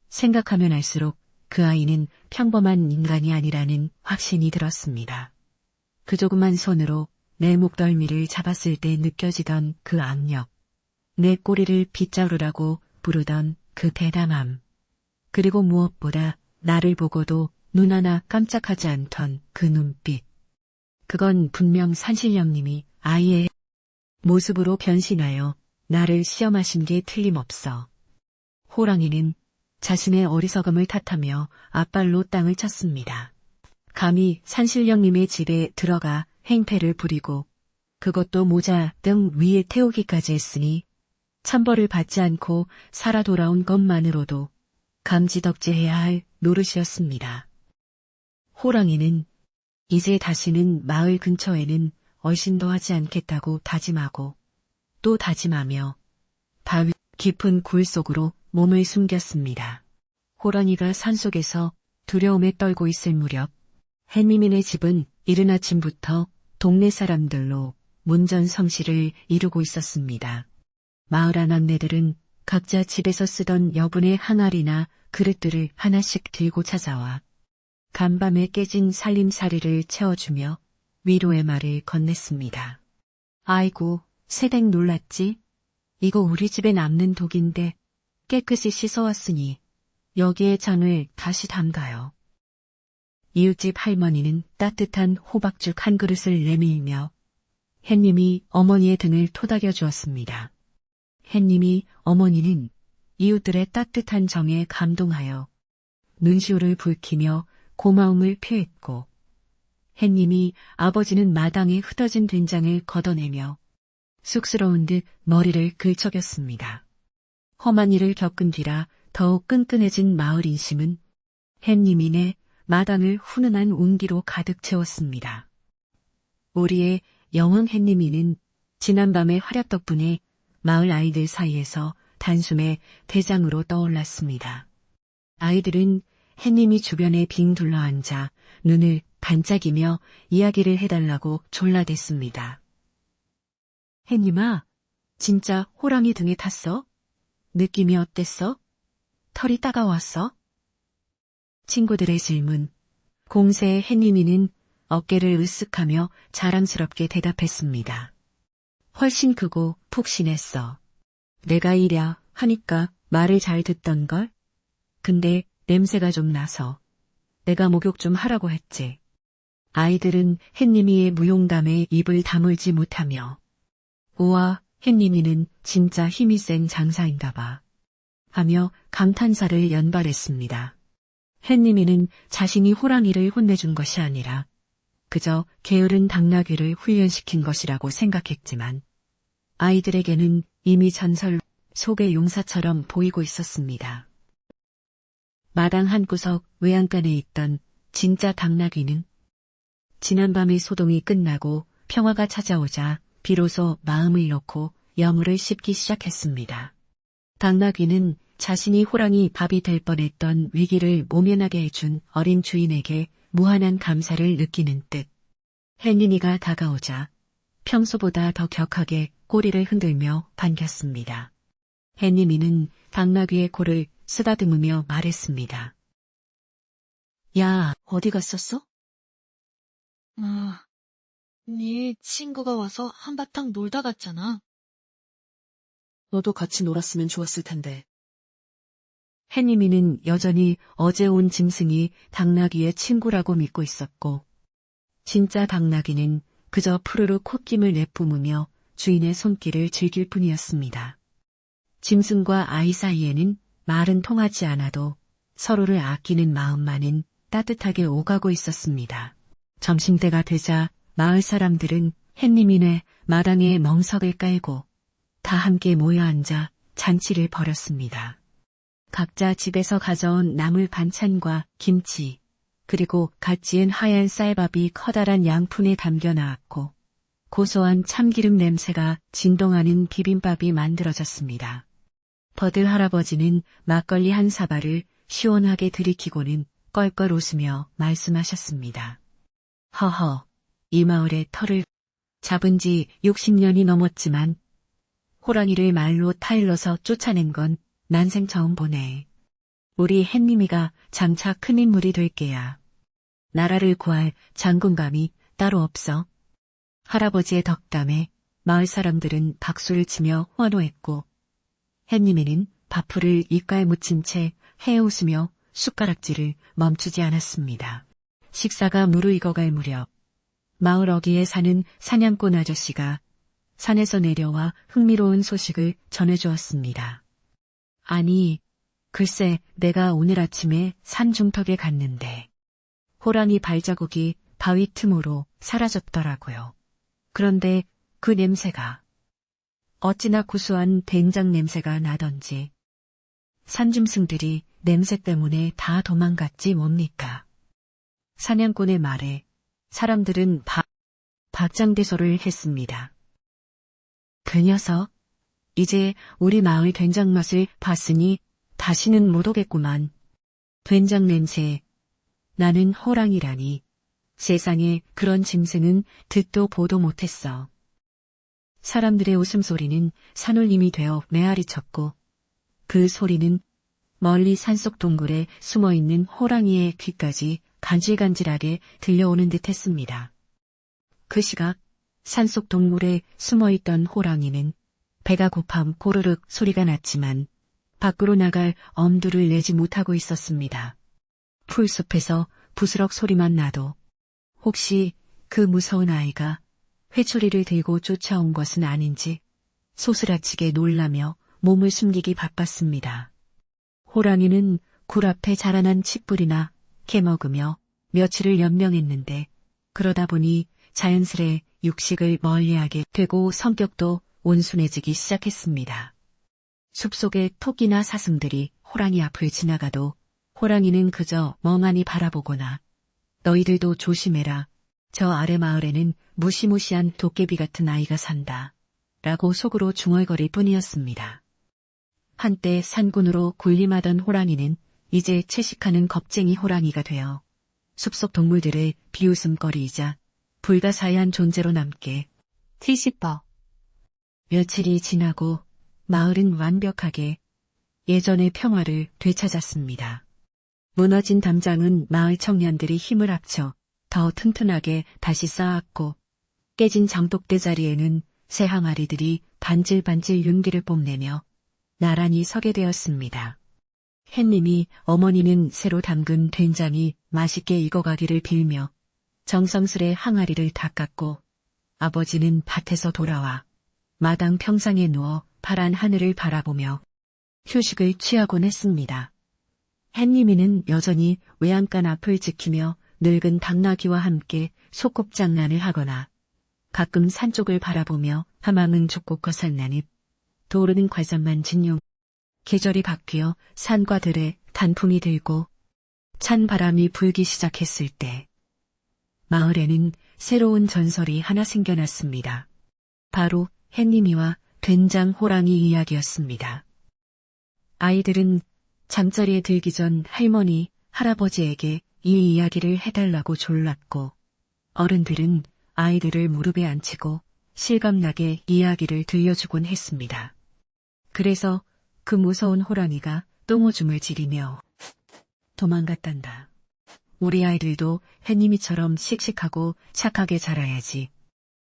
생각하면 할수록 그 아이는 평범한 인간이 아니라는 확신이 들었습니다. 그 조그만 손으로 내 목덜미를 잡았을 때 느껴지던 그 악력, 내 꼬리를 빗자루라고 부르던 그 대담함, 그리고 무엇보다 나를 보고도 눈 하나 깜짝하지 않던 그 눈빛. 그건 분명 산신령님이 아이의 모습으로 변신하여 나를 시험하신 게 틀림없어. 호랑이는 자신의 어리석음을 탓하며 앞발로 땅을 쳤습니다. 감히 산신령님의 집에 들어가 행패를 부리고 그것도 모자 등 위에 태우기까지 했으니 천벌을 받지 않고 살아 돌아온 것만으로도 감지덕지해야 할 노릇이었습니다. 호랑이는 이제 다시는 마을 근처에는 얼씬도 하지 않겠다고 다짐하고 또 다짐하며 바위 깊은 굴 속으로 몸을 숨겼습니다. 호랑이가 산속에서 두려움에 떨고 있을 무렵 해미민의 집은 이른 아침부터 동네 사람들로 문전성시를 이루고 있었습니다. 마을 아낙네들은 각자 집에서 쓰던 여분의 항아리나 그릇들을 하나씩 들고 찾아와 간밤에 깨진 살림살이를 채워주며 위로의 말을 건넸습니다. 아이고, 새댁 놀랐지? 이거 우리 집에 남는 독인데 깨끗이 씻어왔으니 여기에 잔을 다시 담가요. 이웃집 할머니는 따뜻한 호박죽 한 그릇을 내밀며 햇님이 어머니의 등을 토닥여 주었습니다. 햇님이 어머니는 이웃들의 따뜻한 정에 감동하여 눈시울을 붉히며 고마움을 표했고 햇님이 아버지는 마당에 흩어진 된장을 걷어내며 쑥스러운 듯 머리를 긁적였습니다. 험한 일을 겪은 뒤라 더욱 끈끈해진 마을 인심은 햇님이네 마당을 훈훈한 운기로 가득 채웠습니다. 우리의 영웅 햇님이는 지난밤의 활약 덕분에 마을 아이들 사이에서 단숨에 대장으로 떠올랐습니다. 아이들은 햇님이 주변에 빙 둘러앉아 눈을 반짝이며 이야기를 해달라고 졸라댔습니다. 햇님아, 진짜 호랑이 등에 탔어? 느낌이 어땠어? 털이 따가웠어? 친구들의 질문. 공세의 햇님이는 어깨를 으쓱하며 자랑스럽게 대답했습니다. 훨씬 크고 푹신했어. 내가 이랴 하니까 말을 잘 듣던걸? 근데 냄새가 좀 나서 내가 목욕 좀 하라고 했지. 아이들은 햇님이의 무용담에 입을 다물지 못하며 우와, 햇님이는 진짜 힘이 센 장사인가 봐 하며 감탄사를 연발했습니다. 햇님이는 자신이 호랑이를 혼내준 것이 아니라 그저 게으른 당나귀를 훈련시킨 것이라고 생각했지만 아이들에게는 이미 전설 속의 용사처럼 보이고 있었습니다. 마당 한구석 외양간에 있던 진짜 당나귀는 지난밤의 소동이 끝나고 평화가 찾아오자 비로소 마음을 놓고 여물을 씹기 시작했습니다. 당나귀는 자신이 호랑이 밥이 될 뻔했던 위기를 모면하게 해준 어린 주인에게 무한한 감사를 느끼는 듯 햇님이가 다가오자 평소보다 더 격하게 꼬리를 흔들며 반겼습니다. 햇님이는 당나귀의 코를 쓰다듬으며 말했습니다. 야, 어디 갔었어? 네 친구가 와서 한바탕 놀다 갔잖아. 너도 같이 놀았으면 좋았을 텐데. 햇님이는 여전히 어제 온 짐승이 당나귀의 친구라고 믿고 있었고 진짜 당나귀는 그저 푸르르 콧김을 내뿜으며 주인의 손길을 즐길 뿐이었습니다. 짐승과 아이 사이에는 말은 통하지 않아도 서로를 아끼는 마음만은 따뜻하게 오가고 있었습니다. 점심때가 되자 마을 사람들은 햇님이네 마당에 멍석을 깔고 다 함께 모여 앉아 잔치를 벌였습니다. 각자 집에서 가져온 나물 반찬과 김치, 그리고 갓 지은 하얀 쌀밥이 커다란 양푼에 담겨 나왔고 고소한 참기름 냄새가 진동하는 비빔밥이 만들어졌습니다. 버들 할아버지는 막걸리 한 사발을 시원하게 들이키고는 껄껄 웃으며 말씀하셨습니다. 허허, 이 마을의 터를 잡은 지 60년이 넘었지만 호랑이를 말로 타일러서 쫓아낸 건 난생 처음 보네. 우리 햇님이가 장차 큰 인물이 될 게야. 나라를 구할 장군감이 따로 없어. 할아버지의 덕담에 마을 사람들은 박수를 치며 환호했고 햇님이는 밥풀을 입가에 묻힌 채 해웃으며 숟가락질을 멈추지 않았습니다. 식사가 무르익어갈 무렵 마을 어귀에 사는 사냥꾼 아저씨가 산에서 내려와 흥미로운 소식을 전해주었습니다. 아니, 글쎄 내가 오늘 아침에 산 중턱에 갔는데 호랑이 발자국이 바위 틈으로 사라졌더라고요. 그런데 그 냄새가 어찌나 구수한 된장 냄새가 나던지 산짐승들이 냄새 때문에 다 도망갔지 뭡니까. 사냥꾼의 말에 사람들은 박장대소를 했습니다. 그 녀석, 이제 우리 마을 된장 맛을 봤으니 다시는 못 오겠구만. 된장 냄새, 나는 호랑이라니. 세상에 그런 짐승은 듣도 보도 못했어. 사람들의 웃음소리는 산울림이 되어 메아리쳤고 그 소리는 멀리 산속 동굴에 숨어있는 호랑이의 귀까지 간질간질하게 들려오는 듯 했습니다. 그 시각 산속 동굴에 숨어있던 호랑이는 배가 고파 고르륵 소리가 났지만 밖으로 나갈 엄두를 내지 못하고 있었습니다. 풀숲에서 부스럭 소리만 나도 혹시 그 무서운 아이가 회초리를 들고 쫓아온 것은 아닌지 소스라치게 놀라며 몸을 숨기기 바빴습니다. 호랑이는 굴 앞에 자라난 칡뿌리나 캐먹으며 며칠을 연명했는데 그러다 보니 자연스레 육식을 멀리하게 되고 성격도 온순해지기 시작했습니다. 숲속의 토끼나 사슴들이 호랑이 앞을 지나가도 호랑이는 그저 멍하니 바라보거나 너희들도 조심해라. 저 아래 마을에는 무시무시한 도깨비 같은 아이가 산다. 라고 속으로 중얼거릴 뿐이었습니다. 한때 산군으로 군림하던 호랑이는 이제 채식하는 겁쟁이 호랑이가 되어 숲속 동물들의 비웃음거리이자 불가사의한 존재로 남게 뒤집어. 며칠이 지나고 마을은 완벽하게 예전의 평화를 되찾았습니다. 무너진 담장은 마을 청년들이 힘을 합쳐 더 튼튼하게 다시 쌓았고 깨진 장독대 자리에는 새 항아리들이 반질반질 윤기를 뽐내며 나란히 서게 되었습니다. 햇님이 어머니는 새로 담근 된장이 맛있게 익어가기를 빌며 정성스레 항아리를 닦았고, 아버지는 밭에서 돌아와 마당 평상에 누워 파란 하늘을 바라보며 휴식을 취하곤 했습니다. 햇님이는 여전히 외양간 앞을 지키며 늙은 당나귀와 함께 소꿉장난을 하거나 가끔 산 쪽을 바라보며 하망은 좁고 거산 난입, 도르는 과산만 진용. 계절이 바뀌어 산과 들에 단풍이 들고 찬 바람이 불기 시작했을 때 마을에는 새로운 전설이 하나 생겨났습니다. 바로 햇님이와 된장 호랑이 이야기였습니다. 아이들은 잠자리에 들기 전 할머니, 할아버지에게 이 이야기를 해달라고 졸랐고, 어른들은 아이들을 무릎에 앉히고 실감나게 이야기를 들려주곤 했습니다. 그래서 그 무서운 호랑이가 똥오줌을 지리며 도망갔단다. 우리 아이들도 햇님이처럼 씩씩하고 착하게 자라야지.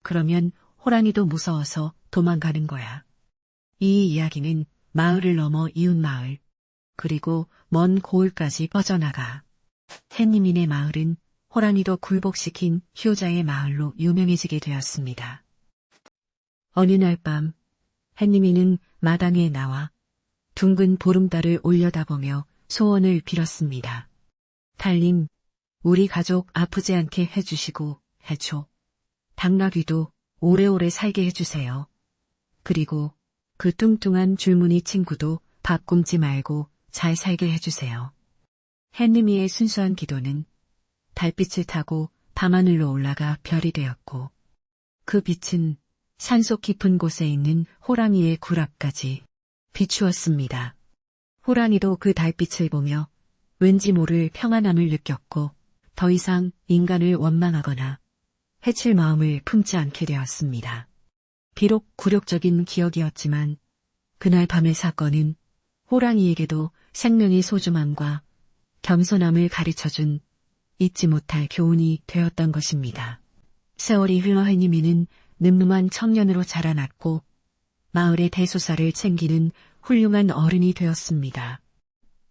그러면 호랑이도 무서워서 도망가는 거야. 이 이야기는 마을을 넘어 이웃마을, 그리고 먼 고을까지 뻗어나가. 햇님이네 마을은 호랑이도 굴복시킨 효자의 마을로 유명해지게 되었습니다. 어느 날 밤, 햇님이는 마당에 나와 둥근 보름달을 올려다보며 소원을 빌었습니다. 달님, 우리 가족 아프지 않게 해주시고 해줘. 당나귀도 오래오래 살게 해주세요. 그리고 그 뚱뚱한 줄무늬 친구도 밥 굶지 말고 잘 살게 해주세요. 햇님이의 순수한 기도는 달빛을 타고 밤하늘로 올라가 별이 되었고, 그 빛은 산속 깊은 곳에 있는 호랑이의 굴 앞까지 비추었습니다. 호랑이도 그 달빛을 보며 왠지 모를 평안함을 느꼈고, 더 이상 인간을 원망하거나 해칠 마음을 품지 않게 되었습니다. 비록 굴욕적인 기억이었지만 그날 밤의 사건은 호랑이에게도 생명의 소중함과 겸손함을 가르쳐준 잊지 못할 교훈이 되었던 것입니다. 세월이 흘러 햇님이는 늠름한 청년으로 자라났고 마을의 대소사를 챙기는 훌륭한 어른이 되었습니다.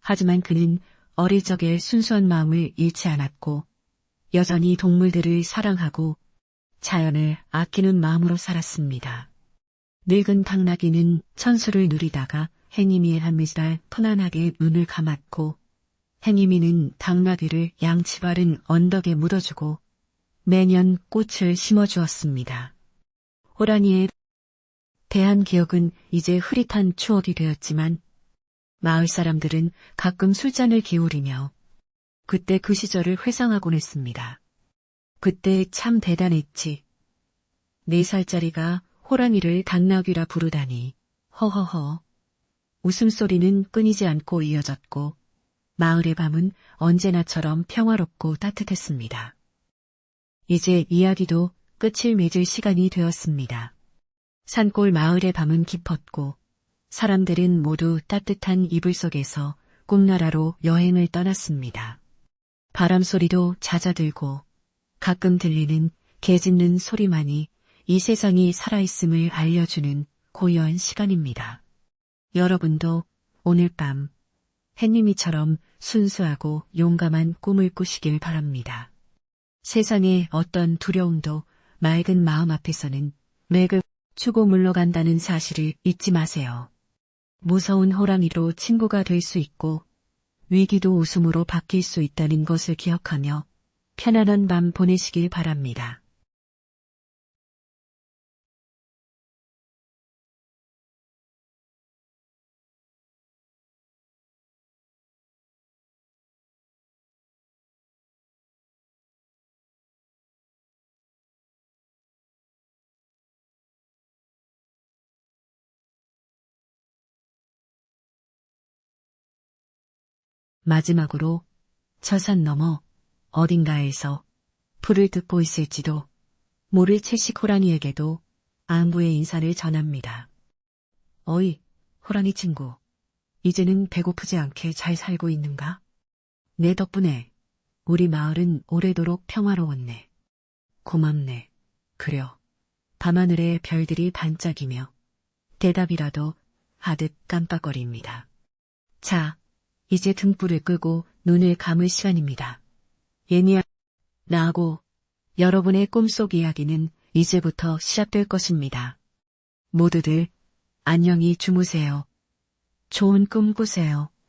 하지만 그는 어릴 적의 순수한 마음을 잃지 않았고 여전히 동물들을 사랑하고 자연을 아끼는 마음으로 살았습니다. 늙은 당나귀는 천수를 누리다가 햇님이의 한미달 편안하게 눈을 감았고, 햇님이는 당나귀를 양치 바른 언덕에 묻어주고 매년 꽃을 심어주었습니다. 호랑이에 대한 기억은 이제 흐릿한 추억이 되었지만 마을 사람들은 가끔 술잔을 기울이며 그때 그 시절을 회상하곤 했습니다. 그때 참 대단했지. 4살짜리가 호랑이를 당나귀라 부르다니. 허허허. 웃음소리는 끊이지 않고 이어졌고 마을의 밤은 언제나처럼 평화롭고 따뜻했습니다. 이제 이야기도 끝을 맺을 시간이 되었습니다. 산골 마을의 밤은 깊었고 사람들은 모두 따뜻한 이불 속에서 꿈나라로 여행을 떠났습니다. 바람소리도 잦아들고 가끔 들리는 개 짖는 소리만이 이 세상이 살아있음을 알려주는 고요한 시간입니다. 여러분도 오늘 밤 햇님이처럼 순수하고 용감한 꿈을 꾸시길 바랍니다. 세상의 어떤 두려움도 맑은 마음 앞에서는 맥을 추고 물러간다는 사실을 잊지 마세요. 무서운 호랑이로 친구가 될 수 있고 위기도 웃음으로 바뀔 수 있다는 것을 기억하며 편안한 밤 보내시길 바랍니다. 마지막으로 저 산 너머 어딘가에서 불을 듣고 있을지도 모를 채식 호랑이에게도 안부의 인사를 전합니다. 어이, 호랑이 친구. 이제는 배고프지 않게 잘 살고 있는가? 내 덕분에 우리 마을은 오래도록 평화로웠네. 고맙네. 그려. 밤하늘에 별들이 반짝이며 대답이라도 하듯 깜빡거립니다. 자, 이제 등불을 끄고 눈을 감을 시간입니다. 예니야, 나하고 여러분의 꿈속 이야기는 이제부터 시작될 것입니다. 모두들 안녕히 주무세요. 좋은 꿈 꾸세요.